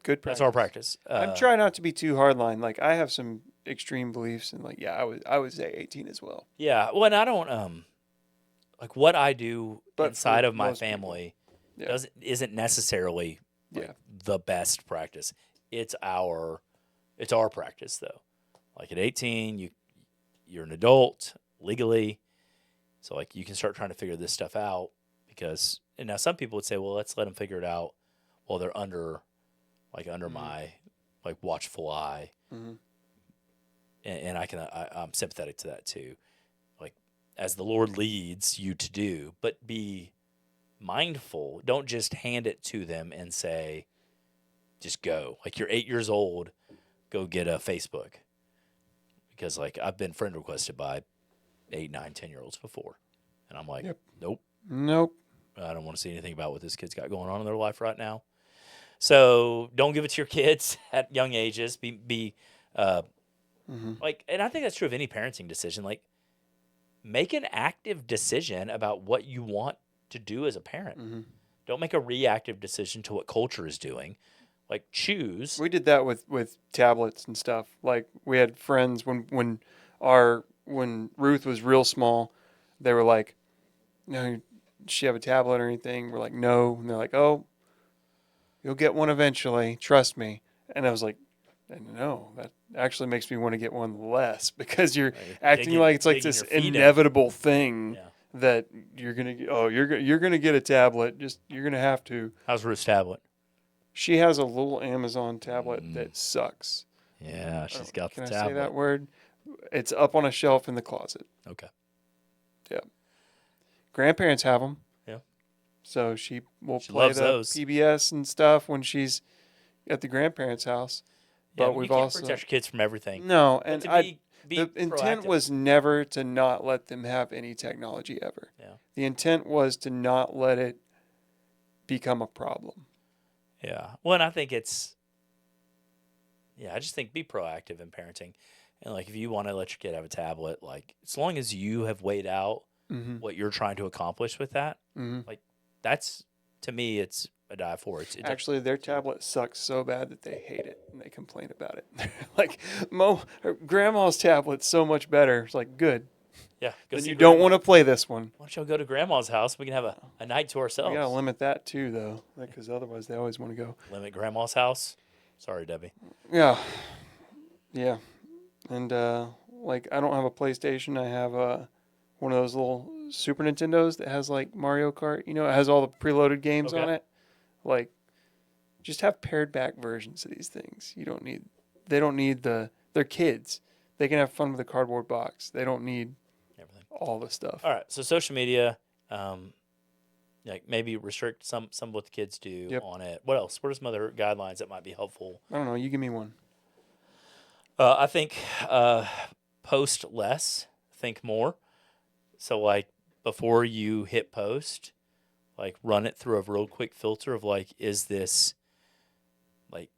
Good practice. That's our practice. I'm trying not to be too hardline. Like I have some extreme beliefs, and like I would say 18 as well. Yeah, well, and I don't like what I do inside of my family isn't necessarily the best practice. It's our practice though. Like at 18, you're an adult legally, so like you can start trying to figure this stuff out and now some people would say, well, let's let them figure it out while they're under my like watchful eye, and I'm sympathetic to that too. Like as the Lord leads you to do, but be mindful. Don't just hand it to them and say, just go. Like you're 8 years old, go get a Facebook. Because like I've been friend requested by 8, 9, 10-year-olds before. And I'm like, Nope. I don't want to see anything about what this kid's got going on in their life right now. So don't give it to your kids at young ages. Like, and I think that's true of any parenting decision. Like, make an active decision about what you want to do as a parent. Don't make a reactive decision to what culture is doing. Like, choose. We did that with tablets and stuff. Like, we had friends when Ruth was real small, they were like, "No, does she have a tablet or anything?" We're like, "No." And they're like, "Oh, you'll get one eventually. Trust me." And I was like, "No, that actually makes me want to get one less," because you're acting like it's like this inevitable thing that you're gonna get a tablet. Just you're gonna have to. How's Ruth's tablet? She has a little Amazon tablet that sucks. Yeah, she's got the tablet. Can I say that word? It's up on a shelf in the closet. Okay. Yeah. Grandparents have them. Yeah. So she will She play loves the those. PBS and stuff when she's at the grandparents' house. Yeah, But you we've can't also protect your kids from everything. no, But and to I be the intent proactive. was never to not let them have any technology ever. Yeah. The intent was to not let it become a problem. Yeah. Well, and I think I just think be proactive in parenting. And like if you want to let your kid have a tablet, like as long as you have weighed out Mm-hmm. what you're trying to accomplish with that, Mm-hmm. like that's to me it's a die for. It Actually, their tablet sucks so bad that they hate it and they complain about it. Like, grandma's tablet's so much better. It's like, good. yeah. Go Then see you don't grandma. want to play this one. Why don't y'all go to grandma's house? We can have a night to We ourselves. gotta limit that too, though, because otherwise they always want to go. Limit grandma's house. Sorry, Debbie. Yeah, yeah, and like I don't have a PlayStation. I have one of those little Super Nintendos that has like Mario Kart. You know, it has all the preloaded games on Okay. it. Like, just have pared back versions of these things. You don't need. They don't need the. They're kids. They can have fun with a cardboard box. They don't need Everything. all the stuff. All right. So social media, like maybe restrict some of what the kids do Yep. on it. What else? What are some other guidelines that might be helpful? I don't know. You give me one. I think post less, think more. So like before you hit post, like run it through a real quick filter of like, is this like,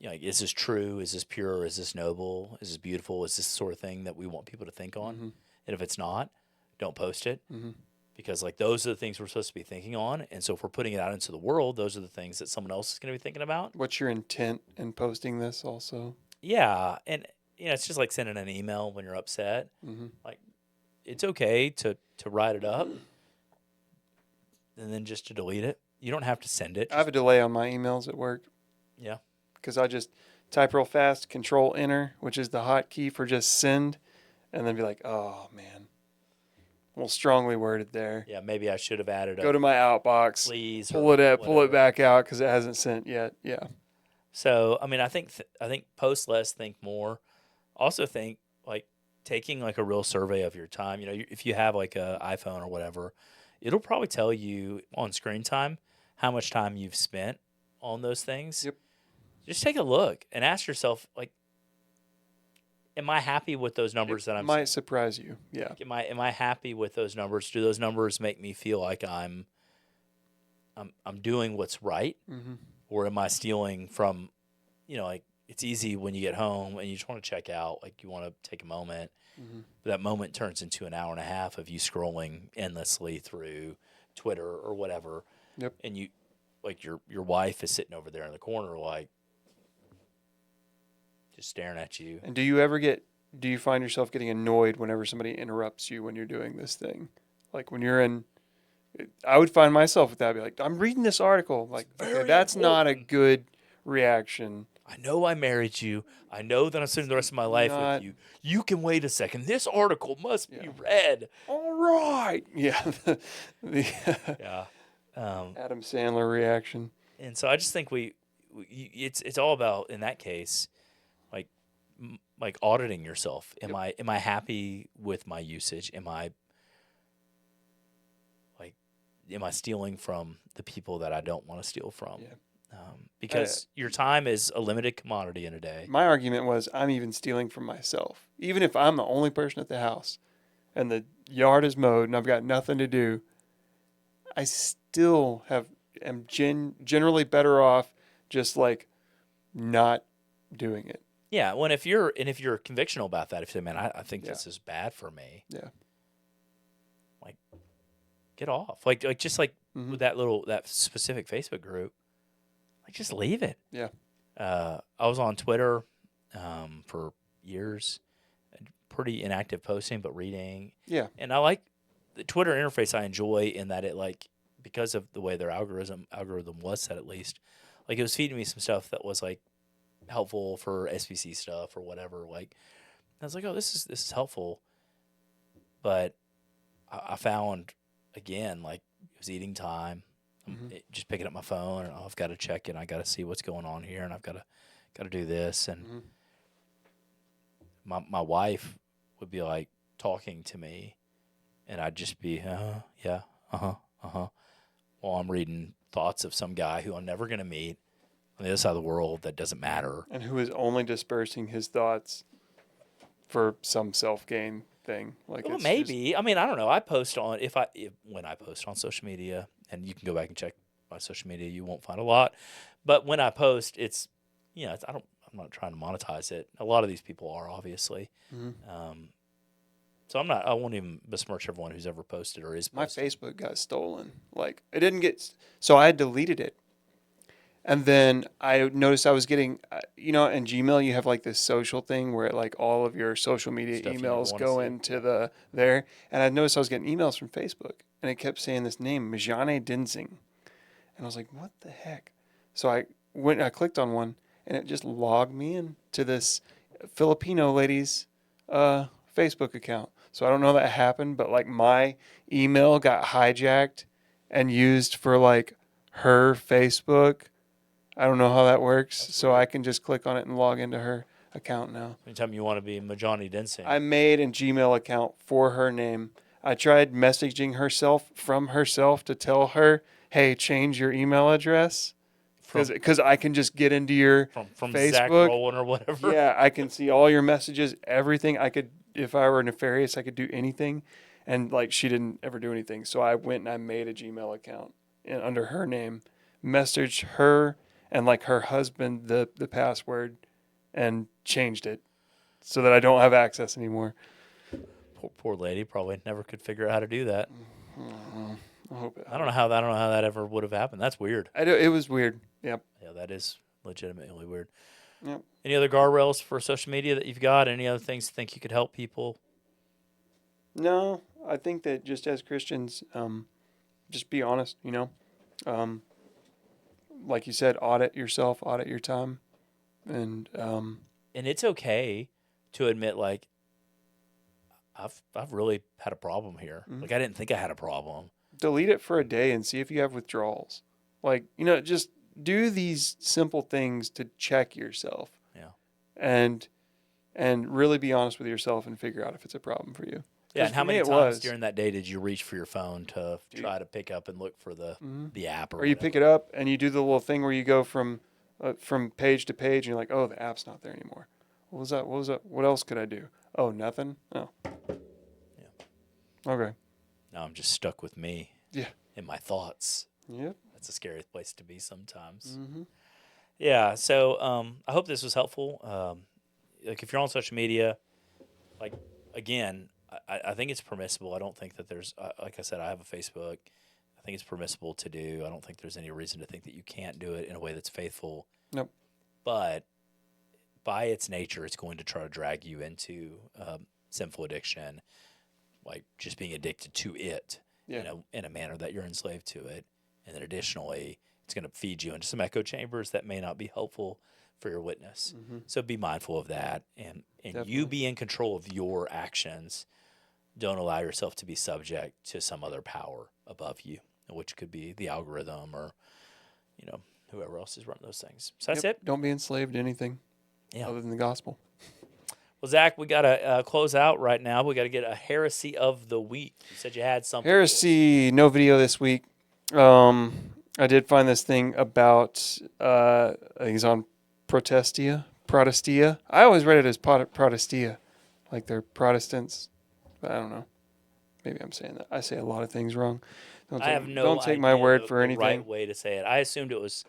like is this true? Is this pure? Is this noble? Is this beautiful? Is this the sort of thing that we want people to think on? Mm-hmm. And if it's not, don't post it. Mm-hmm. Because like those are the things we're supposed to be thinking on, and so if we're putting it out into the world, those are the things that someone else is going to be thinking about. What's your intent in posting this? Also. Yeah, and it's just like sending an email when you're upset. Mm-hmm. Like it's okay to write it up, and then just to delete it. You don't have to send it. I have a delay on my emails at work. Yeah, because I just type real fast, Control Enter, which is the hotkey for just send, and then be like, oh man, a little strongly worded there. yeah. Maybe I should have added Go to my outbox, please pull it whatever. back out because it hasn't sent yet. Yeah. So I mean, I think post less, think more. Also think like taking like a real survey of your time. You know, if you have like a iPhone or whatever, it'll probably tell you on screen time how much time you've spent on those things. Yep. Just take a look and ask yourself, like, am I happy with those numbers that I'm might surprise you. Yeah. like, am I happy with those numbers? Do those numbers make me feel like I'm doing what's right? Mm-hmm. Or am I stealing from, like it's easy when you get home and you just want to check out, like you want to take a moment. Mm-hmm. But that moment turns into an hour and a half of you scrolling endlessly through Twitter or whatever. Yep. And you, like your wife is sitting over there in the corner, like just staring at you. And do you find yourself getting annoyed whenever somebody interrupts you when you're doing this thing? Like when you're I would find myself with that. I'd be like, I'm reading this article. Like, okay, that's not a good reaction. I know I married you. I know that I'm spending the rest of my life with you. You can wait a second. This article must be read. All right. Yeah. Yeah. Adam Sandler reaction. And so I just think it's all about, in that case, like auditing yourself. Am I happy with my usage? Am I stealing from the people that I don't want to steal from? Yeah. Because your time is a limited commodity in a day. My argument was I'm even stealing from myself. Even if I'm the only person at the house and the yard is mowed and I've got nothing to do, I still am generally better off just like not doing it. Yeah, well, if you're convictional about that, if you say, man, I think this is bad for me. Yeah. Like, get off. Like just like Mm-hmm. with that specific Facebook group, like just leave it. Yeah. I was on Twitter for years, pretty inactive posting, but reading. Yeah. And I like the Twitter interface. I enjoy in that it like, because of the way their algorithm was set, at least, like it was feeding me some stuff that was like helpful for SBC stuff or whatever. Like I was like, oh, this is helpful. But I found again, like it was eating time. Mm-hmm. Just picking up my phone and I've got to check it. I got to see what's going on here, and I've got to do this. And Mm-hmm. my wife would be like talking to me, and I'd just be, yeah, well, I'm reading thoughts of some guy who I'm never going to meet on the other side of the world that doesn't matter. And who is only dispersing his thoughts for some self-gain thing. Like, Well, it's maybe. I mean, I don't know. I post on when I post on social media, and you can go back and check my social media. You won't find a lot, but when I post, it's I'm not trying to monetize it. A lot of these people are obviously. So I won't even besmirch everyone who's ever posted or is my posting. Facebook got stolen. Like, it didn't get, so I deleted it. And then I noticed I was getting, in Gmail, you have like this social thing where like all of your social media Stuff you never emails wanna go see. into there. And I noticed I was getting emails from Facebook and it kept saying this name, Majane Denzing. And I was like, what the heck? So I clicked on one and it just logged me in to this Filipino lady's Facebook account. So I don't know that happened, but like my email got hijacked and used for like her Facebook. I don't know how that works. That's So weird. I can just click on it and log into her account now. Anytime you want to be Majani Densing. I made a Gmail account for her name. I tried messaging herself from herself to tell her, hey, change your email address. Because I can just get into your from Facebook. Zach Rowland or whatever. Yeah, I can see all your messages, everything. I could, if I were nefarious, I could do anything. And like, she didn't ever do anything. So I went and I made a Gmail account under her name, messaged her and like her husband the password, and changed it so that I don't have access anymore. Poor lady probably never could figure out how to do that. I hope I don't know how that ever would have happened. That's weird. it was weird. Yep. Yeah, that is legitimately weird. Yep. Any other guardrails for social media that you've got? Any other things you think you could help people? No, I think that just as Christians, just be honest, like you said, audit yourself, audit your time. And it's okay to admit, like, I've really had a problem here. Mhm. Like, I didn't think I had a problem. delete it for a day and see if you have withdrawals. Like, just do these simple things to check yourself. Yeah. And really be honest with yourself and figure out if it's a problem for you. Yeah, and how for me many it times was. during that day did you reach for your phone to try to pick up and look for the app Or you pick it up and you do the little thing where you go from page to page and you're like, oh, the app's not there anymore. What was that? What else could I do? Oh, nothing? Oh. Yeah. Okay. Now I'm just stuck with me. Yeah. And my thoughts. Yep. That's a scary place to be sometimes. Mm-hmm. Yeah, so I hope this was helpful. Like, if you're on social media, like, again, I think it's permissible. I don't think that there's, like I said, I have a Facebook. I think it's permissible to do. I don't think there's any reason to think that you can't do it in a way that's faithful. Nope. But by its nature, it's going to try to drag you into sinful addiction, like just being addicted to it in a manner that you're enslaved to it. And then additionally, it's going to feed you into some echo chambers that may not be helpful for your witness. Mm-hmm. So be mindful of that, and Definitely. you be in control of your actions. Don't allow yourself to be subject to some other power above you, which could be the algorithm or, whoever else is running those things. So that's it. Don't be enslaved to anything other than the gospel. Well, Zach, we got to close out right now. We got to get a heresy of the week. You said you had something. Heresy, no video this week. I did find this thing about, he's on Protestia. I always read it as Protestia, like they're Protestants, but I don't know. Maybe I'm saying that. I say a lot of things wrong. Don't take my word for anything. Right way to say it. I assumed it was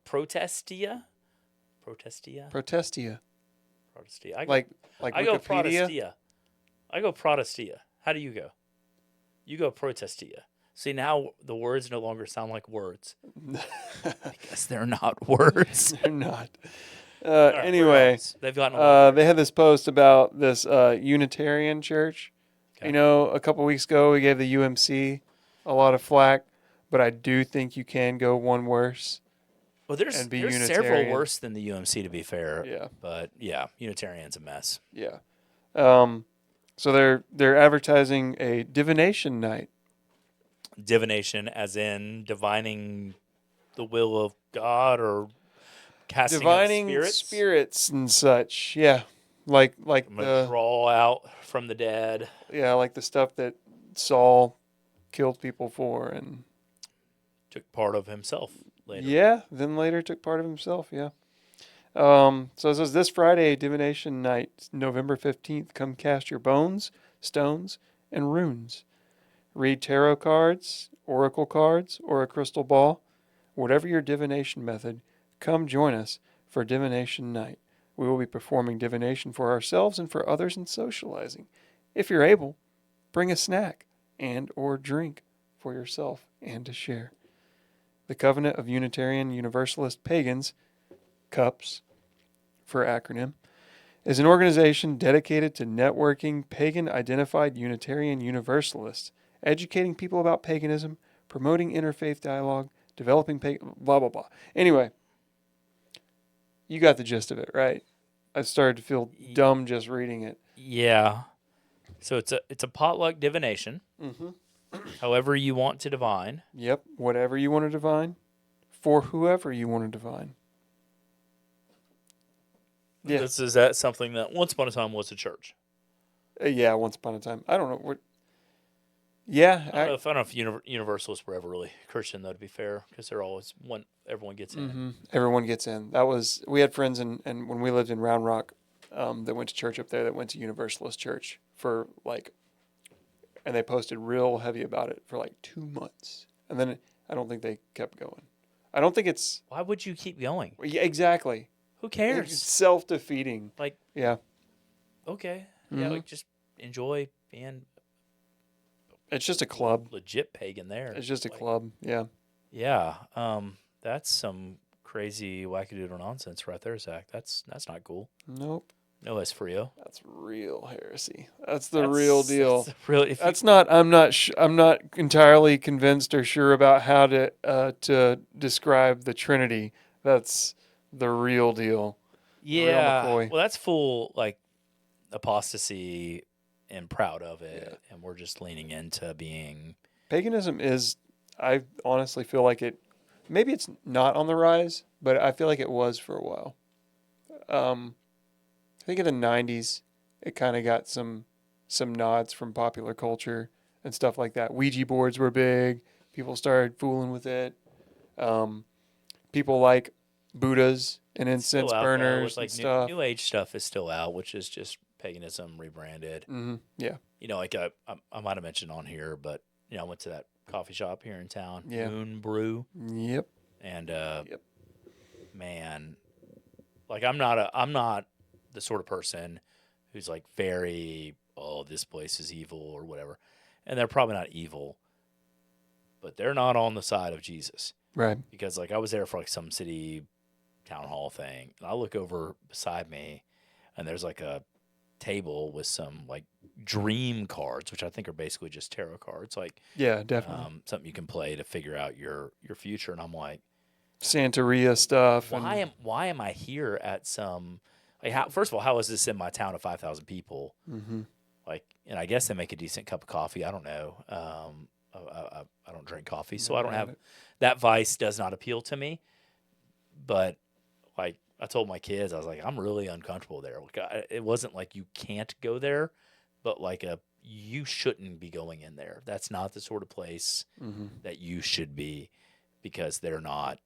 Protestia. Protestia. I Like go Wikipedia? Protestia. I go Protestia. How do you go? You go Protestia. See, now the words no longer sound like words because they're not words. They're not. Right, anyway, they've gotten they had this post about this Unitarian church. Okay. A couple weeks ago we gave the UMC a lot of flack, but I do think you can go one worse. Well, there's Unitarian. several worse than the UMC, to be fair. Yeah. But yeah, Unitarian's a mess. Yeah. So they're advertising a divination night. Divination, as in divining the will of God or casting Divining out spirits and such. Yeah. Like I'm gonna draw out from the dead. Yeah, like the stuff that Saul killed people for and Took part of himself later. Yeah, then later took part of himself. Yeah. So it says this Friday, divination night, November 15th. Come cast your bones, stones, and runes. Read tarot cards, oracle cards, or a crystal ball. Whatever your divination method, come join us for divination night. We will be performing divination for ourselves and for others and socializing. If you're able, bring a snack and or drink for yourself and to share. The Covenant of Unitarian Universalist Pagans, CUPS for acronym, is an organization dedicated to networking pagan-identified Unitarian Universalists, educating people about paganism, promoting interfaith dialogue, developing blah, blah, blah. Anyway, you got the gist of it, right? I started to feel dumb just reading it. Yeah. So it's a potluck divination. Mm-hmm. However you want to divine. Yep, whatever you want to divine, for whoever you want to divine. Yeah. Is that something that once upon a time was a church? Yeah, once upon a time. I don't know. Yeah. I don't know if Universalists were ever really Christian, though, to be fair, because they're always one. Everyone gets in. Mm-hmm. Everyone gets in. We had friends, and when we lived in Round Rock, that went to church up there, that went to Universalist church for and they posted real heavy about it for 2 months. And then I don't think they kept going. I don't think it's... Why would you keep going? Yeah, exactly. Who cares? It's self-defeating. Yeah. Okay. Mm-hmm. Yeah, just enjoy being... It's just a club. Legit pagan there. It's just a club, yeah. Yeah. That's some crazy wackadoodle nonsense right there, Zach. That's not cool. Nope. No es frio. That's real heresy. That's the real deal. I'm not entirely convinced or sure about how to describe the Trinity. That's the real deal. Yeah. Real McCoy. Well, that's full apostasy and proud of it, Yeah. and we're just leaning into being. Paganism is. I honestly feel like it. Maybe it's not on the rise, but I feel like it was for a while. I think in the 90s, it kind of got some nods from popular culture and stuff like that. Ouija boards were big. People started fooling with it. People like Buddhas and incense burners and stuff. New Age stuff is still out, which is just paganism rebranded. Mm-hmm. Yeah. I might have mentioned on here, but I went to that coffee shop here in town, Yeah. Moon Brew. Yep. And Yep. Man, I'm not the sort of person who's very, this place is evil or whatever. And they're probably not evil, but they're not on the side of Jesus. Right. Because I was there for some city town hall thing, and I look over beside me, and there's a table with some dream cards, which I think are basically just tarot cards. Yeah, definitely. Something you can play to figure out your future. And I'm like, Santeria stuff. Why am I here at some... first of all, how is this in my town of 5,000 people? Mm-hmm. And I guess they make a decent cup of coffee. I don't know. I don't drink coffee, so I don't have that vice. Does not appeal to me. But I told my kids, I was I'm really uncomfortable there. It wasn't you can't go there, but you shouldn't be going in there. That's not the sort of place that you should be, because they're not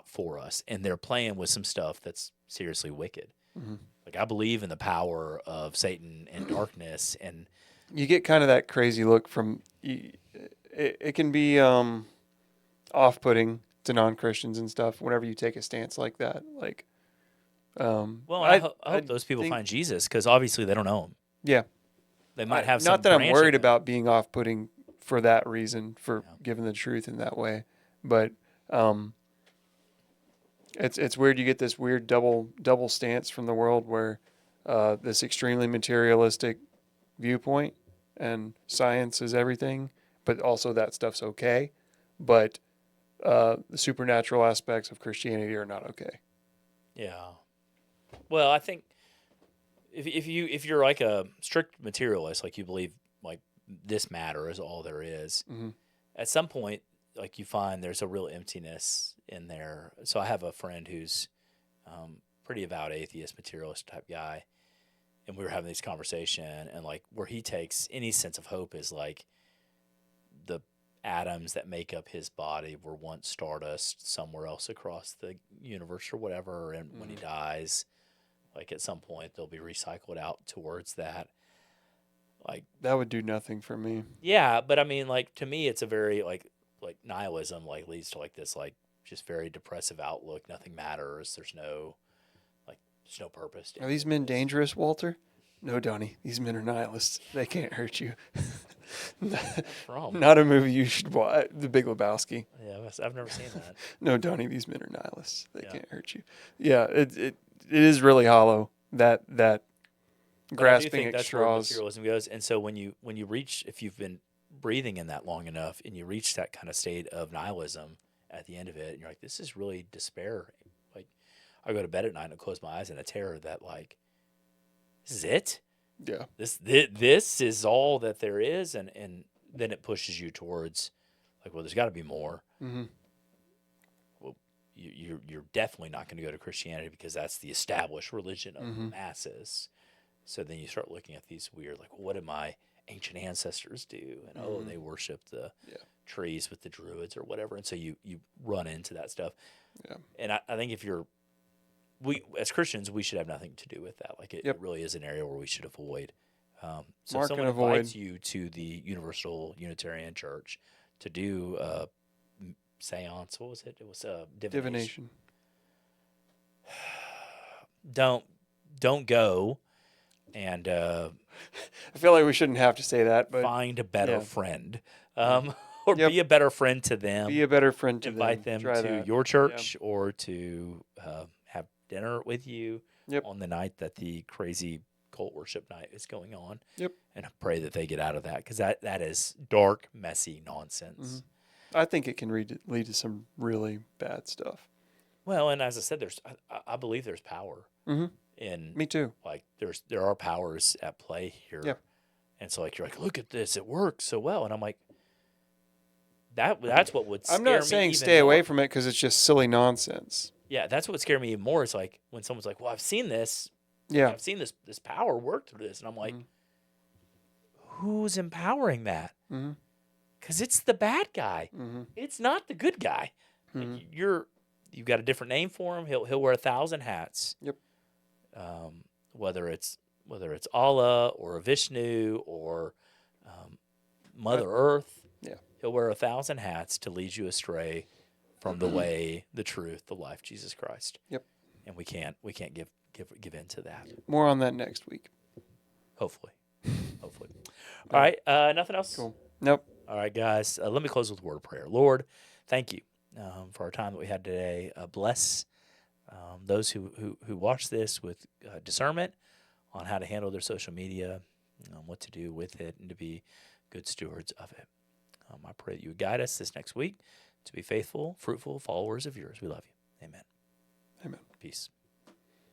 for us, and they're playing with some stuff that's seriously wicked. Mm-hmm. I believe in the power of Satan and darkness, and you get kind of that crazy look from. It can be off-putting to non-Christians and stuff whenever you take a stance like that. I hope those people find Jesus, because obviously they don't know him. Yeah, they might have some. Not that I'm worried about being off-putting for that reason, for giving the truth in that way, but. It's weird. You get this weird double stance from the world where this extremely materialistic viewpoint and science is everything, but also that stuff's okay. But the supernatural aspects of Christianity are not okay. Yeah. Well, I think if you're a strict materialist, you believe this matter is all there is, at some point. You find there's a real emptiness in there. So I have a friend who's pretty avowed atheist, materialist type guy, and we were having this conversation, and where he takes any sense of hope is the atoms that make up his body were once stardust somewhere else across the universe or whatever. And when he dies, like at some point, they'll be recycled out towards that. Like That would do nothing for me. yeah, but I mean, like to me, it's a very like nihilism like leads to like this like just very depressive outlook. Nothing matters. There's no purpose. To Are these men dangerous, Walter? No, Donnie. These men are nihilists. They can't hurt you. From? Not a movie you should watch. The Big Lebowski. Yeah, I've never seen that. No, Donnie. These men are nihilists. They can't hurt you. Yeah, it is really hollow. That grasping at that's where straws. materialism goes. And so when you reach, if you've been breathing in that long enough, and you reach that kind of state of nihilism at the end of it, and you're like, this is really despair. Like, I go to bed at night and I close my eyes in a terror that like, this is it. Yeah. This is all that there is, and then it pushes you towards like, well, there's got to be more. Mm-hmm. Well, you're definitely not going to go to Christianity because that's the established religion of the masses. So then you start looking at these weird, like, what did my ancient ancestors do? And they worship the trees with the druids or whatever, and so you run into that stuff. Yeah. And I think we as Christians, we should have nothing to do with that. Like it really is an area where we should avoid. So if someone invites you to the Universal Unitarian Church to do a seance, what was it? It was a divination. Don't go, and I feel like we shouldn't have to say that, but find a better friend, or be a better friend to them. Be a better friend to invite them Try to that. your church or to have dinner with you Yep. on the night that the crazy cult worship night is going on. Yep. And I pray that they get out of that, because that is dark, messy nonsense. I think it can lead to some really bad stuff. Well, and as I said, I believe there's power in. Me too. Like there are powers at play here. Yeah. And so like you're like, look at this, it works so well, and I'm like, that's what would scare me. I'm not saying even stay more. away from it because it's just silly nonsense. Yeah, that's what would scare me even more. It's like when someone's like, well, I've seen this. Yeah. I've seen this power work through this. And I'm like, who's empowering that? Because it's the bad guy. It's not the good guy. Like, you've got a different name for him. He'll wear 1,000 hats. Yep. Whether it's Allah or Vishnu or Mother Earth. Yeah. He'll wear 1,000 hats to lead you astray from the way, the truth, the life, Jesus Christ. Yep. And we can't give in to that. More on that next week. Hopefully. All right. Nothing else? Cool. Nope. All right, guys. Let me close with a word of prayer. Lord, thank you for our time that we had today. Bless those who watch this with discernment on how to handle their social media, what to do with it, and to be good stewards of it. I pray that you would guide us this next week to be faithful, fruitful followers of yours. We love you. Amen. Amen. Peace.